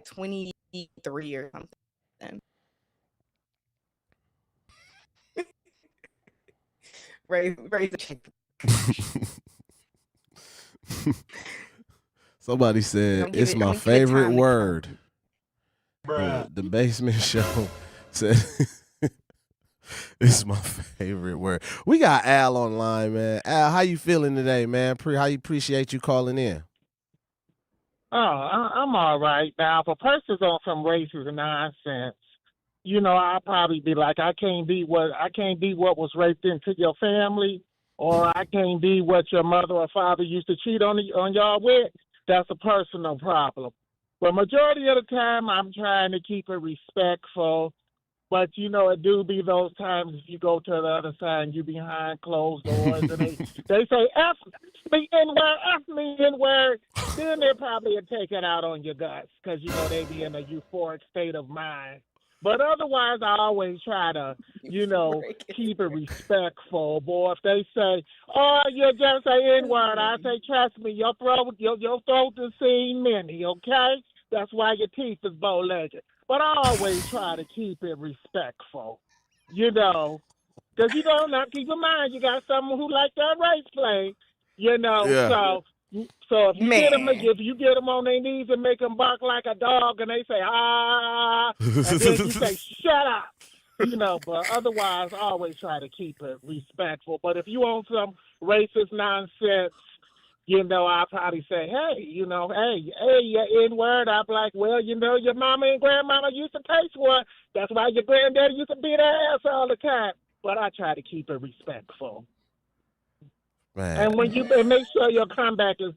23 or something. raise a check. Somebody said it's my favorite word. The Basement Show said it's my favorite word. We got Al online, man. Al, how you feeling today, man? How you appreciate you calling in? Oh, I'm all right. Now, if a person's on some racist nonsense, I'll probably be like, I can't be what was raped into your family, or I can't be what your mother or father used to cheat on y'all with. That's a personal problem. But majority of the time, I'm trying to keep it respectful. But, it do be those times if you go to the other side and you behind closed doors and they say, F me N-word, then they'll probably take it out on your guts because, they be in a euphoric state of mind. But otherwise, I always try to, keep it respectful, boy. If they say, oh, you just say N-word, I say, trust me, your throat has seen many, okay? That's why your teeth is bow-legged. But I always try to keep it respectful, because, now keep in mind, you got someone who like that race play, Yeah. So if you get them on their knees and make them bark like a dog and they say, ah, and then you say, shut up, but otherwise I always try to keep it respectful. But if you on some racist nonsense, I'll probably say, hey, you N-word. I'm like, well, your mama and grandmama used to taste one. That's why your granddaddy used to beat their ass all the time. But I try to keep it respectful. Man. And when make sure your comeback is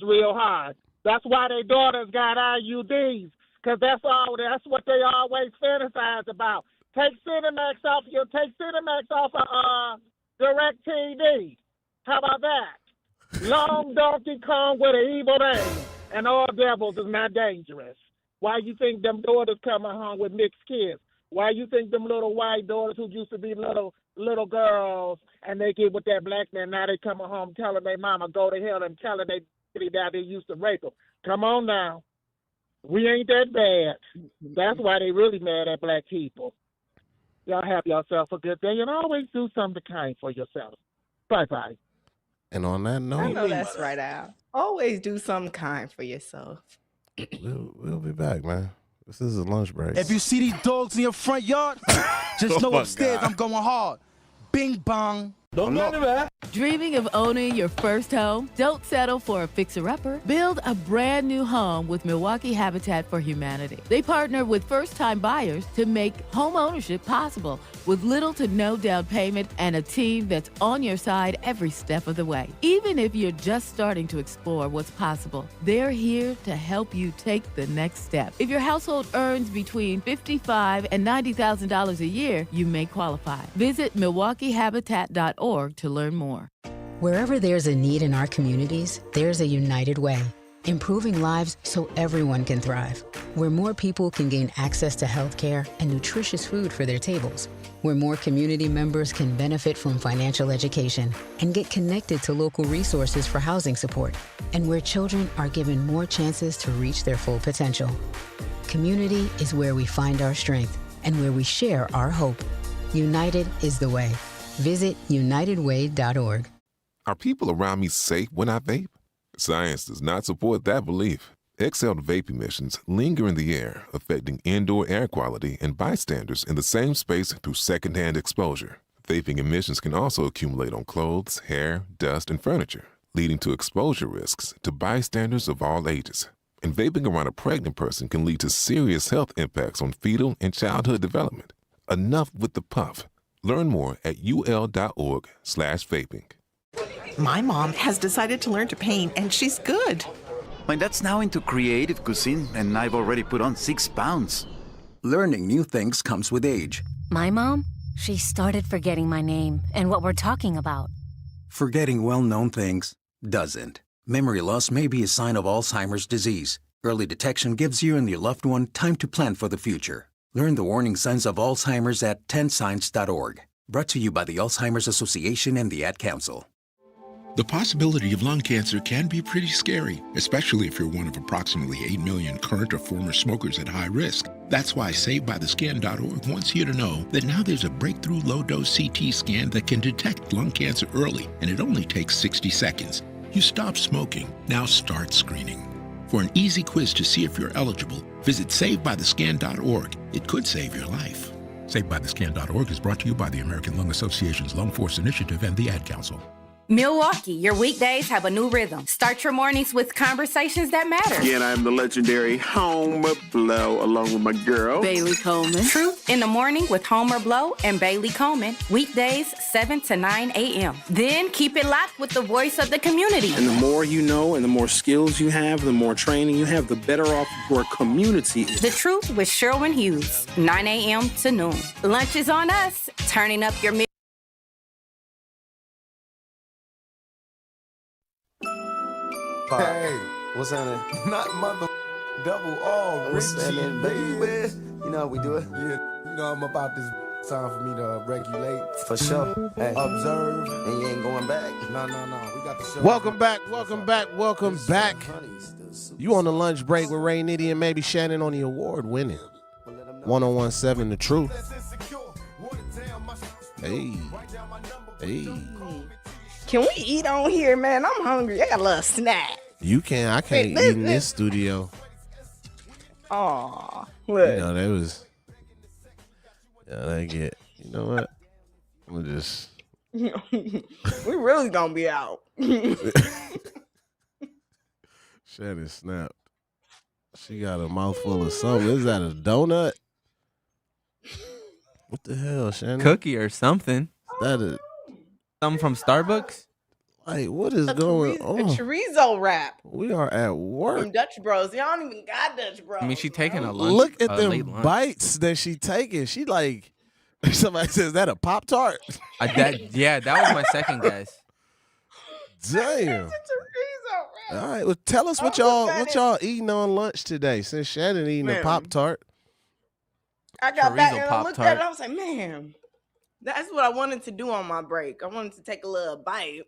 real hard. That's why their daughters got IUDs, because that's what they always fantasize about. Take Cinemax off of DirecTV. How about that? Long Donkey Kong with an evil name, and all devils is not dangerous. Why you think them daughters coming home with mixed kids? Why you think them little white daughters who used to be little girls and they get with that black man, now they coming home telling their mama go to hell and telling they that they used to rape them? Come on now. We ain't that bad. That's why they really mad at black people. Y'all have yourself a good day and always do something kind for yourself. Bye-bye. And on that note, I know that's right, Al. Always do something kind for yourself. We'll be back, man. This is a lunch break. If you see these dogs in your front yard, just know upstairs I'm going hard. Bing bong. Don't get it, man. Dreaming of owning your first home? Don't settle for a fixer-upper. Build a brand new home with Milwaukee Habitat for Humanity. They partner with first-time buyers to make home ownership possible with little to no down payment and a team that's on your side every step of the way. Even if you're just starting to explore what's possible, they're here to help you take the next step. If your household earns between $55,000 and $90,000 a year, you may qualify. Visit MilwaukeeHabitat.org to learn more. Wherever there's a need in our communities, there's a United Way, improving lives so everyone can thrive. Where more people can gain access to health care and nutritious food for their tables. Where more community members can benefit from financial education and get connected to local resources for housing support. And where children are given more chances to reach their full potential. Community is where we find our strength and where we share our hope. United is the way. Visit unitedway.org. Are people around me safe when I vape? Science does not support that belief. Exhaled vape emissions linger in the air, affecting indoor air quality and bystanders in the same space through secondhand exposure. Vaping emissions can also accumulate on clothes, hair, dust, and furniture, leading to exposure risks to bystanders of all ages. And vaping around a pregnant person can lead to serious health impacts on fetal and childhood development. Enough with the puff. Learn more at ul.org/vaping. My mom has decided to learn to paint, and she's good. My dad's now into creative cuisine, and I've already put on 6 pounds. Learning new things comes with age. My mom, she started forgetting my name and what we're talking about. Forgetting well-known things doesn't. Memory loss may be a sign of Alzheimer's disease. Early detection gives you and your loved one time to plan for the future. Learn the warning signs of Alzheimer's at 10signs.org. Brought to you by the Alzheimer's Association and the Ad Council. The possibility of lung cancer can be pretty scary, especially if you're one of approximately 8 million current or former smokers at high risk. That's why SaveByTheScan.org wants you to know that now there's a breakthrough low-dose CT scan that can detect lung cancer early, and it only takes 60 seconds. You stop smoking, now start screening. For an easy quiz to see if you're eligible, visit SaveByTheScan.org. It could save your life. SaveByTheScan.org is brought to you by the American Lung Association's Lung Force Initiative and the Ad Council. Milwaukee, your weekdays have a new rhythm. Start your mornings with conversations that matter. Again, I'm the legendary Homer Blow, along with my girl, Bailey Coleman. Truth in the morning with Homer Blow and Bailey Coleman. Weekdays, 7 to 9 a.m. Then keep it locked with the voice of the community. And the more you know and the more skills you have, the more training you have, the better off your community is. The Truth with Sherwin Hughes, 9 a.m. to noon. Lunch is on us, turning up your Hey, what's happening? Not mother double all What's Richie, happening, baby. You know how we do it? Yeah, you know I'm about this time for me to regulate. For sure. Hey. Observe. And you ain't going back? No. We got the show. Welcome back. You on the lunch break with Ray Nitty and maybe Shannon on the award-winning 1017 The Truth. Hey. Can we eat on here, man? I'm hungry. I got a little snack. You can. I can't eat in this studio. Aw. You know, they was. Yeah, they get. You know what? I'm gonna just. We really gonna be out. Shannon snapped. She got a mouthful of something. Is that a donut? What the hell, Shannon? Cookie or something. That is something from Starbucks. Like, what is going on? A chorizo wrap. We are at work. From Dutch Bros. Y'all don't even got Dutch Bros. I mean, she taking a lunch. Look at them late lunch. bites that she taking. She like, somebody says, that a Pop-Tart? That was my second guess. Damn. All right, well, tell us what y'all eating on lunch today. Since Shannon eating a Pop-Tart. I got back and I Pop-Tart. looked at it. I was like, man, that's what I wanted to do on my break. I wanted to take a little bite.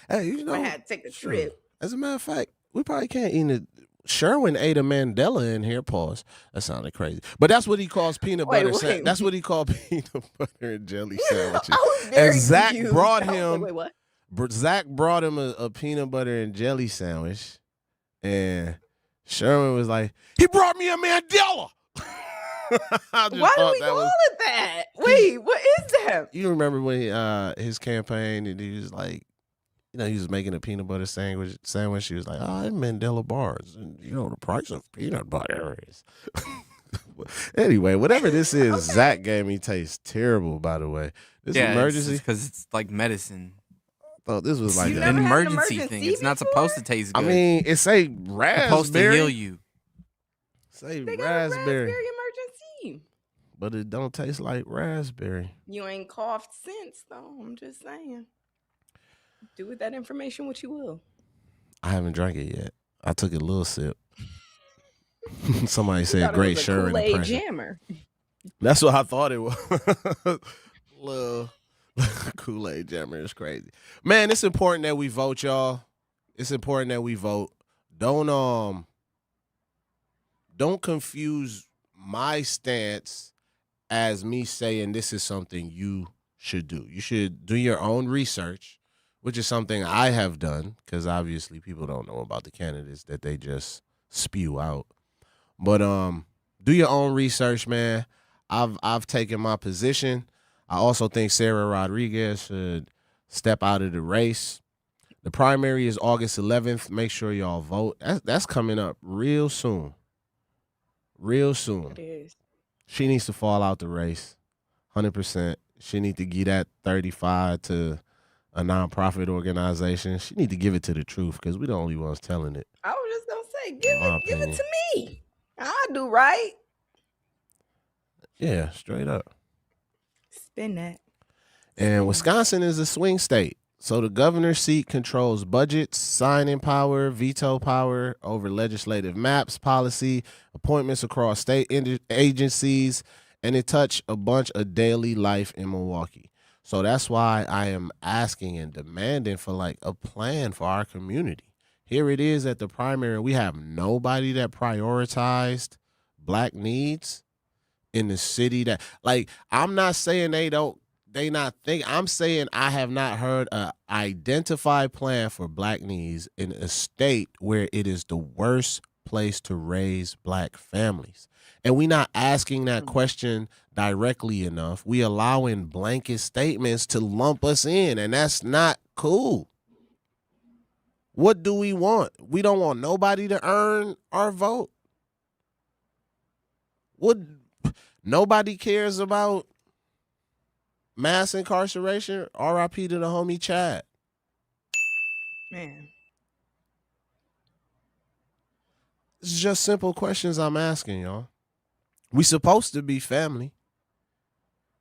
Hey, you know, I had to take a trip. As a matter of fact, we probably can't eat it. Sherwin ate a Mandela in here. Pause. That sounded crazy, but that's what he calls peanut butter. That's what he called peanut butter and jelly sandwiches. And Zach confused. brought I was him. like, wait, what? Zach brought him a peanut butter and jelly sandwich, and Sherwin was like, "He brought me a Mandela." Why do we call it that? Wait, what is that? You remember when his campaign and he was like, you know, he was making a peanut butter sandwich. He was like, "Oh, Mandela bars, and you know the price of peanut butter is." Anyway, whatever this is, okay. Zach gave me tastes terrible. By the way, this emergency because it's like medicine. Oh, this was like an emergency thing. It's not supposed to taste good. I mean, it say raspberry. It's supposed to heal you. Say they got raspberry. Raspberry emergency. But it don't taste like raspberry. You ain't coughed since, though. I'm just saying. Do with that information what you will. I haven't drank it yet. I took a little sip. Somebody said great Sherwin Kool-Aid jammer. That's what I thought it was. Little Kool-Aid jammer is crazy. Man, it's important that we vote, y'all. It's important that we vote. Don't confuse my stance as me saying this is something you should do. You should do your own research, which is something I have done because obviously people don't know about the candidates that they just spew out. But do your own research, man. I've taken my position. I also think Sarah Rodriguez should step out of the race. The primary is August 11th. Make sure y'all vote. That's coming up real soon. Real soon. It is. She needs to fall out the race, 100%. She need to give that 35 to a nonprofit organization. She need to give it to the truth because we're the only ones telling it. I was just gonna say, give it to me. I do right. Yeah, straight up. Spin that. And Wisconsin is a swing state. So the governor's seat controls budgets, signing power, veto power over legislative maps, policy, appointments across state agencies, and it touched a bunch of daily life in Milwaukee. So that's why I am asking and demanding for like a plan for our community. Here it is at the primary. We have nobody that prioritized black needs in the city. That, like, I'm not saying they not think. I'm saying I have not heard a identified plan for black needs in a state where it is the worst place to raise black families. And we not asking that question directly enough. We allowing blanket statements to lump us in, and that's not cool. What do we want? We don't want nobody to earn our vote. Nobody cares about mass incarceration? RIP to the homie Chad. Man. It's just simple questions I'm asking, y'all. We supposed to be family.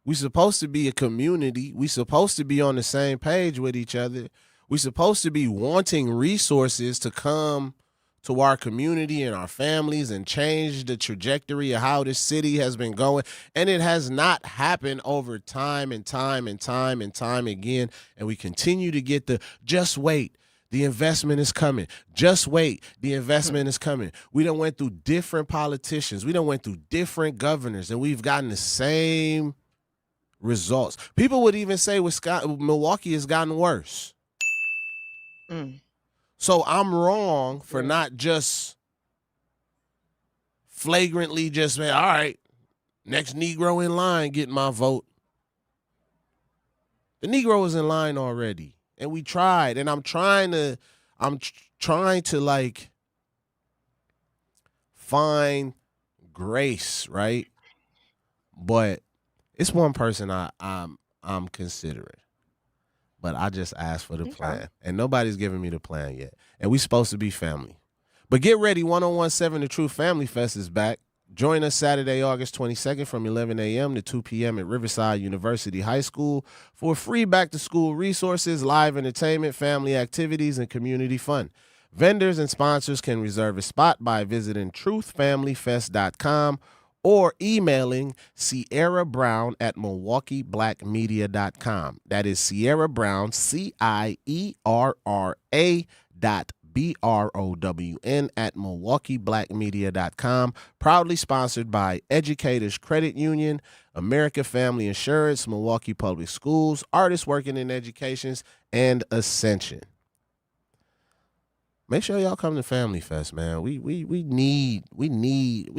We supposed to be a community. We supposed to be on the same page with each other. We supposed to be wanting resources to come to our community and our families and change the trajectory of how this city has been going. And it has not happened over time and time and time and time again. And we continue to get the just wait. The investment is coming. Just wait. The investment is coming. We done went through different politicians. We done went through different governors, and we've gotten the same results. People would even say Milwaukee has gotten worse. So I'm wrong for not just flagrantly just saying, all right, next Negro in line getting my vote. The Negro was in line already. And we tried, and I'm trying to like find grace, right? But it's one person I'm considering. But I just asked for the plan, and nobody's giving me the plan yet. And we supposed to be family. But get ready, 1017 The Truth Family Fest is back. Join us Saturday, August 22nd from 11 a.m. to 2 p.m. at Riverside University High School for free back-to-school resources, live entertainment, family activities, and community fun. Vendors and sponsors can reserve a spot by visiting truthfamilyfest.com or emailing Sierra Brown at MilwaukeeBlackMedia.com. That is Sierra Brown, CIERRA.BROWN at MilwaukeeBlackMedia.com. Proudly sponsored by Educators Credit Union, America Family Insurance, Milwaukee Public Schools, Artists Working in Education, and Ascension. Make sure y'all come to Family Fest, man. We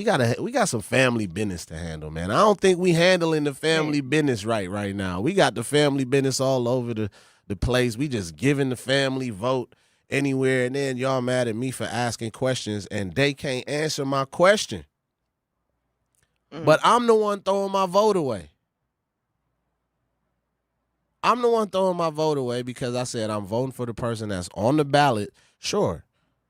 got some family business to handle, man. I don't think we handling the family business right now. We got the family business all over the place. We just giving the family vote anywhere, and then y'all mad at me for asking questions, and they can't answer my question. But I'm the one throwing my vote away. I'm the one throwing my vote away because I said I'm voting for the person that's on the ballot. Sure,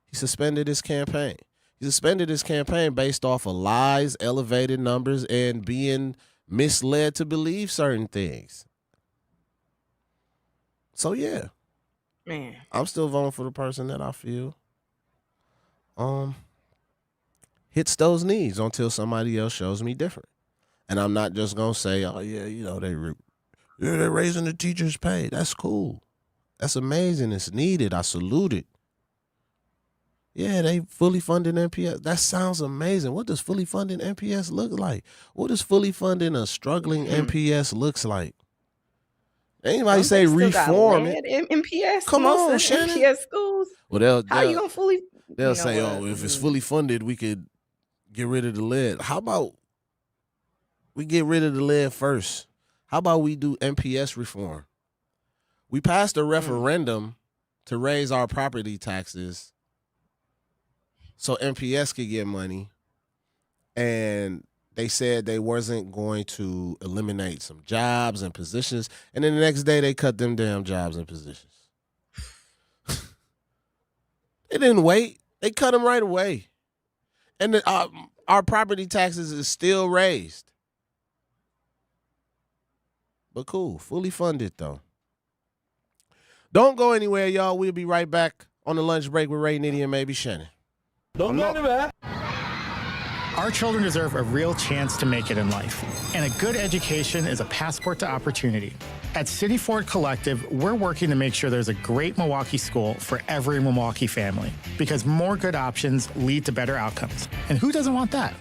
he suspended his campaign. He suspended his campaign based off of lies, elevated numbers, and being misled to believe certain things. So, yeah. Man, I'm still voting for the person that I feel hits those needs until somebody else shows me different. And I'm not just going to say, oh, yeah, you know, they're raising the teachers' pay. That's cool. That's amazing. It's needed. I salute it. Yeah, they fully funded MPS. That sounds amazing. What does fully funded MPS look like? What does fully funding a struggling MPS looks like? Anybody say reform it? MPS. Come most on, of Shannon. MPS schools. Well, how you gonna fully? They'll say, "Oh, if it's fully funded, we could get rid of the lead." How about we get rid of the lead first? How about we do MPS reform? We passed a referendum to raise our property taxes so MPS could get money, and they said they wasn't going to eliminate some jobs and positions, and then the next day they cut them damn jobs and positions. They didn't wait. They cut them right away. And our property taxes is still raised. But cool, fully funded though. Don't go anywhere, y'all. We'll be right back on the lunch break with Ray, Nitty, and maybe Shannon. Don't go anywhere. Our children deserve a real chance to make it in life, and a good education is a passport to opportunity. At City Ford Collective, we're working to make sure there's a great Milwaukee school for every Milwaukee family, because more good options lead to better outcomes. And who doesn't want that?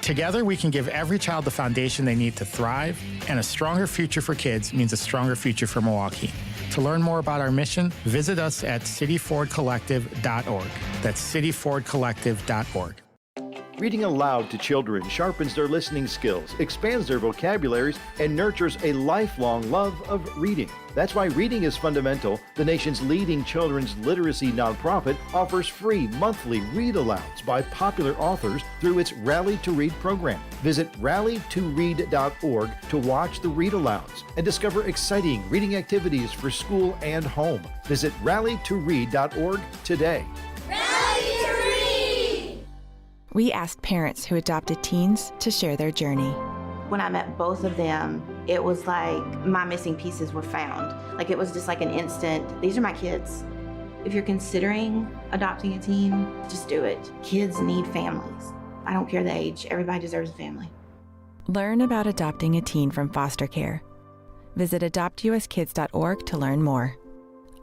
Together, we can give every child the foundation they need to thrive, and a stronger future for kids means a stronger future for Milwaukee. To learn more about our mission, visit us at cityfordcollective.org. That's cityfordcollective.org. Reading aloud to children sharpens their listening skills, expands their vocabularies, and nurtures a lifelong love of reading. That's why Reading is Fundamental, the nation's leading children's literacy nonprofit, offers free monthly read-alouds by popular authors through its Rally to Read program. Visit rallytoread.org to watch the read-alouds and discover exciting reading activities for school and home. Visit rallytoread.org today. We asked parents who adopted teens to share their journey. When I met both of them, it was like my missing pieces were found. Like it was just like an instant, these are my kids. If you're considering adopting a teen, just do it. Kids need families. I don't care the age, everybody deserves a family. Learn about adopting a teen from foster care. Visit adoptuskids.org to learn more.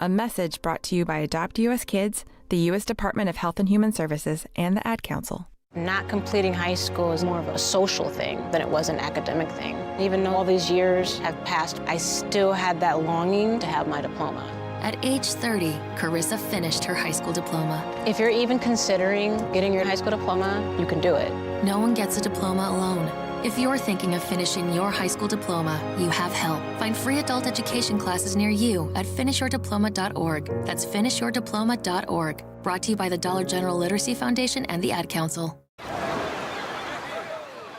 A message brought to you by Adopt US Kids, the U.S. Department of Health and Human Services, and the Ad Council. Not completing high school is more of a social thing than it was an academic thing. Even though all these years have passed, I still had that longing to have my diploma. At age 30, Carissa finished her high school diploma. If you're even considering getting your high school diploma, you can do it. No one gets a diploma alone. If you're thinking of finishing your high school diploma, you have help. Find free adult education classes near you at finishyourdiploma.org. That's finishyourdiploma.org. Brought to you by the Dollar General Literacy Foundation and the Ad Council.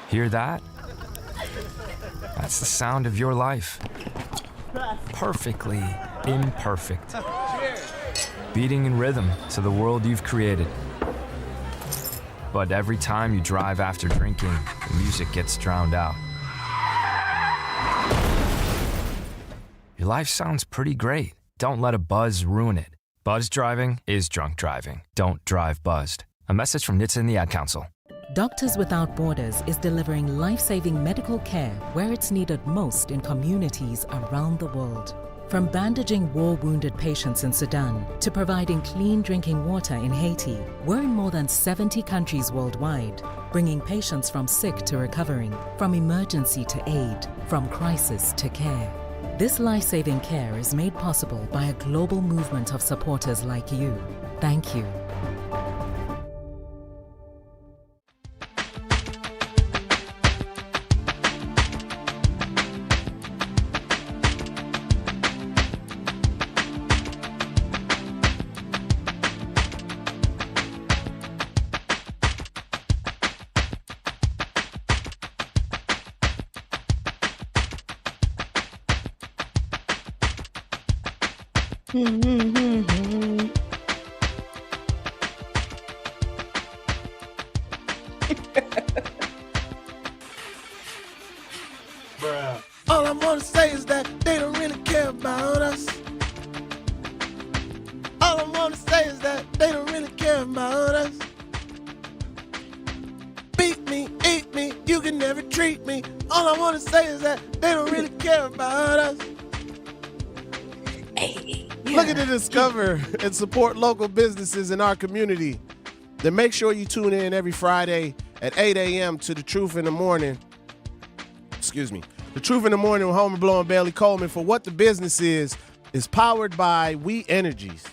Hear that? That's the sound of your life. Perfectly imperfect. Beating in rhythm to the world you've created. But every time you drive after drinking, the music gets drowned out. Your life sounds pretty great. Don't let a buzz ruin it. Buzz driving is drunk driving. Don't drive buzzed. A message from NHTSA and the Ad Council. Doctors Without Borders is delivering life-saving medical care where it's needed most in communities around the world. From bandaging war-wounded patients in Sudan to providing clean drinking water in Haiti, we're in more than 70 countries worldwide, bringing patients from sick to recovering, from emergency to aid, from crisis to care. This life-saving care is made possible by a global movement of supporters like you. Thank you. All I want to say is that they don't really care about us. All I want to say is that they don't really care about us. Beat me, eat me, you can never treat me. All I want to say is that they don't really care about us. Looking to discover and support local businesses in our community, then make sure you tune in every Friday at 8 a.m. to The Truth in the Morning. The Truth in the Morning with Homer Blow and Bailey Coleman for What the Business is powered by We Energies.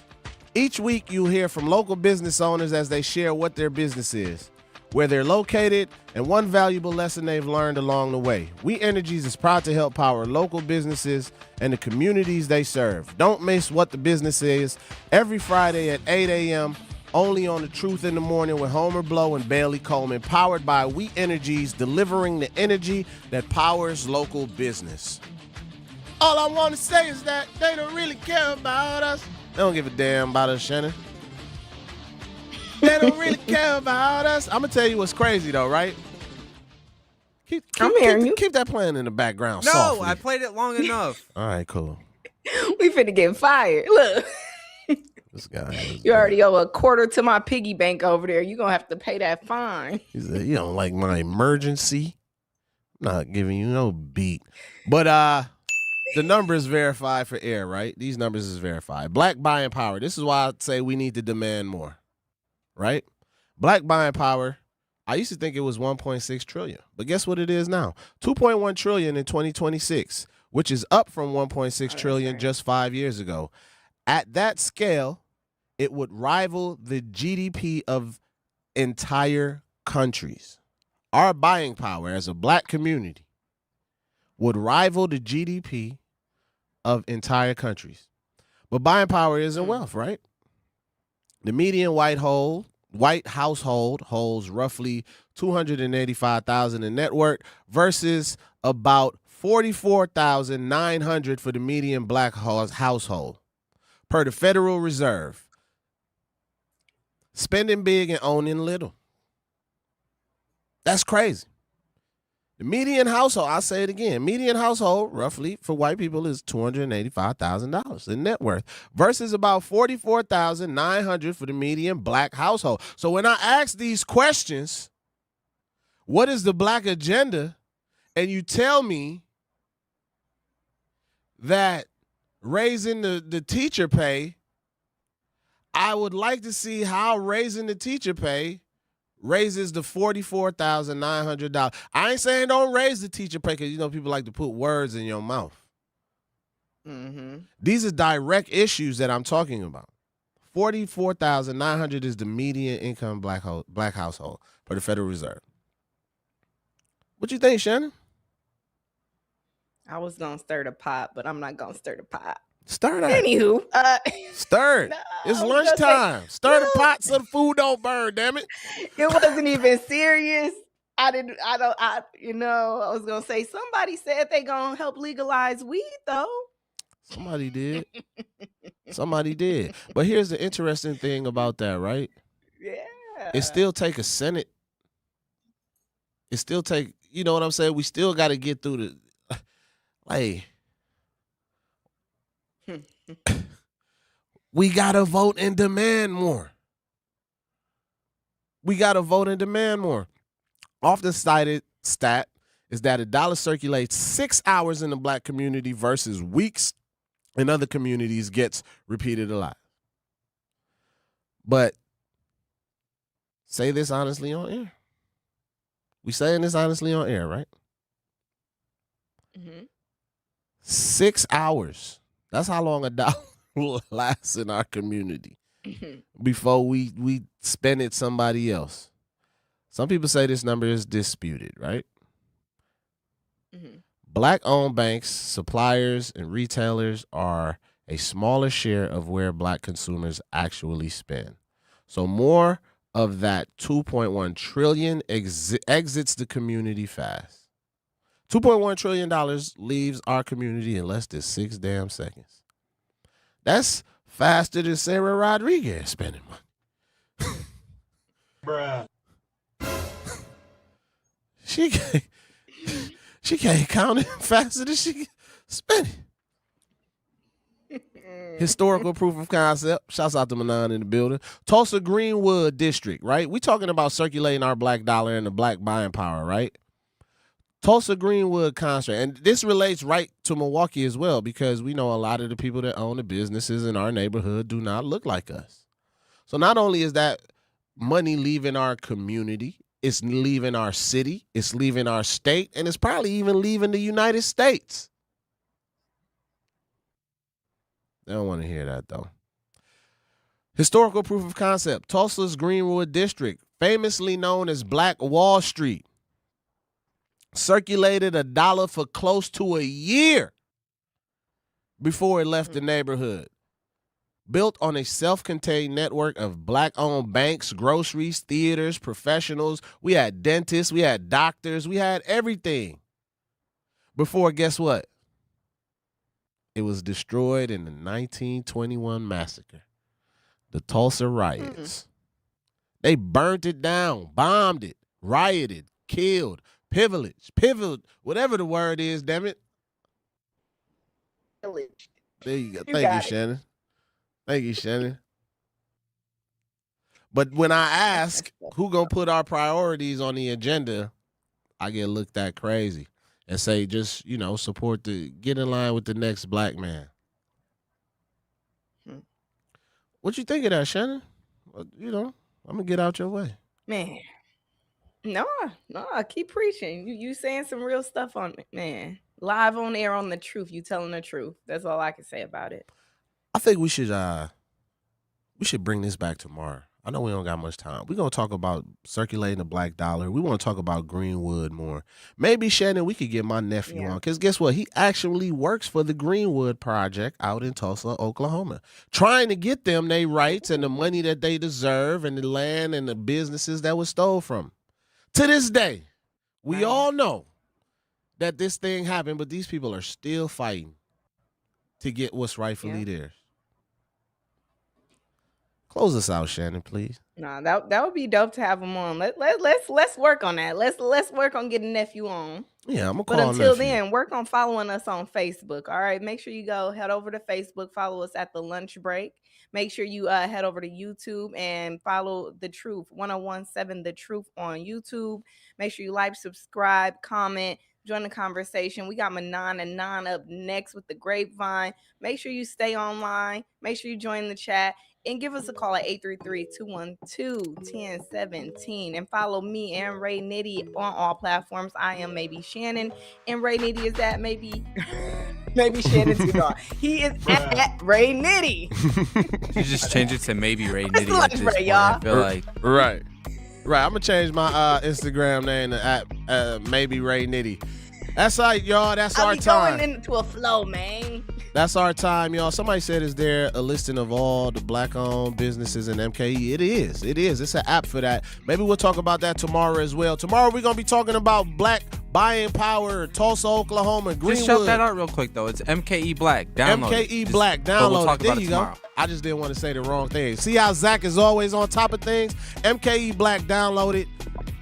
Each week you'll hear from local business owners as they share what their business is, where they're located, and one valuable lesson they've learned along the way. We Energies is proud to help power local businesses and the communities they serve. Don't miss What the Business is every Friday at 8 a.m. only on The Truth in the Morning with Homer Blow and Bailey Coleman, powered by We Energies, delivering the energy that powers local business. All I want to say is that they don't really care about us. They don't give a damn about us, Shannon. They don't really care about us. I'm going to tell you what's crazy, though, right? Keep that playing in the background. No, softly. I played it long enough. All right, cool. We finna get fired. Look. This guy. You already owe a quarter to my piggy bank over there. You're going to have to pay that fine. He said, you don't like my emergency? I'm not giving you no beat. But the number is verified for air, right? These numbers is verified. Black buying power. This is why I say we need to demand more, right? Black buying power, I used to think it was 1.6 trillion. But guess what it is now? 2.1 trillion in 2026, which is up from 1.6 trillion just 5 years ago. At that scale, it would rival the GDP of entire countries. Our buying power as a black community would rival the GDP of entire countries. But buying power isn't wealth, right? The median white household holds roughly $285,000 in net worth versus about $44,900 for the median black household. Per the Federal Reserve, spending big and owning little. That's crazy. The median household, I'll say it again, median household roughly for white people is $285,000 in net worth versus about $44,900 for the median black household. So when I ask these questions, what is the black agenda? And you tell me that raising the teacher pay, I would like to see how raising the teacher pay raises the $44,900. I ain't saying don't raise the teacher pay because, people like to put words in your mouth. Mm-hmm. These are direct issues that I'm talking about. $44,900 is the median income black household for the Federal Reserve. What you think, Shannon? I was going to stir the pot, but I'm not going to stir the pot. Stir that. Anywho. Stir it. No, it's lunchtime. Stir the pot so the food don't burn, damn it. It wasn't even serious. I was going to say, somebody said they going to help legalize weed, though. Somebody did. Somebody did. But here's the interesting thing about that, right? Yeah. It still take a Senate. It still take, you know what I'm saying? We still got to get through the, we got to vote and demand more. We got to vote and demand more. Often cited stat is that a dollar circulates 6 hours in the black community versus weeks in other communities gets repeated a lot. But say this honestly on air. We saying this honestly on air, right? Mm-hmm. 6 hours. That's how long a dollar lasts in our community before we spend it somebody else. Some people say this number is disputed, right? Mm-hmm. Black-owned banks, suppliers, and retailers are a smaller share of where black consumers actually spend. So more of that $2.1 trillion exits the community fast. $2.1 trillion leaves our community in less than 6 damn seconds. That's faster than Sarah Rodriguez spending money. Bruh. She can't count it faster than she can spend it. Historical proof of concept. Shouts out to Manon in the building. Tulsa Greenwood District, right? We talking about circulating our black dollar and the black buying power, right? Tulsa Greenwood concert. And this relates right to Milwaukee as well because we know a lot of the people that own the businesses in our neighborhood do not look like us. So not only is that money leaving our community, it's leaving our city, it's leaving our state, and it's probably even leaving the United States. They don't want to hear that, though. Historical proof of concept. Tulsa's Greenwood District, famously known as Black Wall Street, circulated a dollar for close to a year before it left the neighborhood. Built on a self-contained network of black-owned banks, groceries, theaters, professionals. We had dentists, we had doctors, we had everything. Before, guess what? It was destroyed in the 1921 massacre, the Tulsa riots. They burnt it down, bombed it, rioted, killed, pillaged, whatever the word is, damn it. There you go. Thank you, Shannon. Thank you, Shannon. But when I ask who gonna put our priorities on the agenda, I get looked at crazy and say, just, support get in line with the next black man. What you think of that, Shannon? I'm gonna get out your way. Man. No, keep preaching. You saying some real stuff on it, man. Live on air on the truth. You telling the truth. That's all I can say about it. I think we should bring this back tomorrow. I know we don't got much time. We're going to talk about circulating the black dollar. We want to talk about Greenwood more. Maybe, Shannon, we could get my nephew on, because guess what? He actually works for the Greenwood Project out in Tulsa, Oklahoma, trying to get them their rights and the money that they deserve and the land and the businesses that was stole from them. To this day, we all know that this thing happened, but these people are still fighting to get what's rightfully theirs. Close us out, Shannon, please. Nah, that would be dope to have him on. Let's work on that. Let's work on getting nephew on. Yeah, I'm gonna call But until nephew. then, work on following us on Facebook. All right, make sure you head over to Facebook, follow us at the lunch break. Make sure you head over to YouTube and follow The Truth, 1017 The Truth on YouTube. Make sure you like, subscribe, comment, join the conversation. We got Manon and Nan up next with the Grapevine. Make sure you stay online. Make sure you join the chat. And give us a call at 833-212-1017. And follow me and Ray Nitty on all platforms. I am Maybe Shannon. And Ray Nitty is at Maybe Shannon too. He is at Ray Nitty. You just change it to Maybe Ray Nitty. Lunch at this break, point. y'all. I feel like Right. I'm gonna change my Instagram name to at Maybe Ray Nitty. That's right, y'all. That's our time. Going into a flow, man. That's our time, y'all. Somebody said, is there a listing of all the black-owned businesses in MKE? It is. It's an app for that. Maybe we'll talk about that tomorrow as well. Tomorrow we're going to be talking about black buying power, Tulsa, Oklahoma, Greenwood. just shout that out real quick, though. It's MKE Black. Download MKE Black. Download it. There you go. Tomorrow. I just didn't want to say the wrong thing. See how Zach is always on top of things? MKE Black. Download it.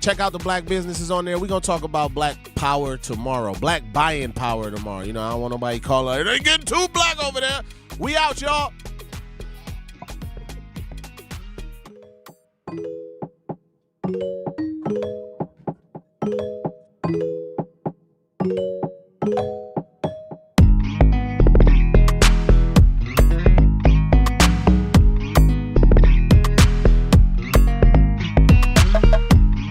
Check out the black businesses on there. We're going to talk about black power tomorrow. Black buying power tomorrow. I don't want nobody calling, they getting too black over there. We out, y'all.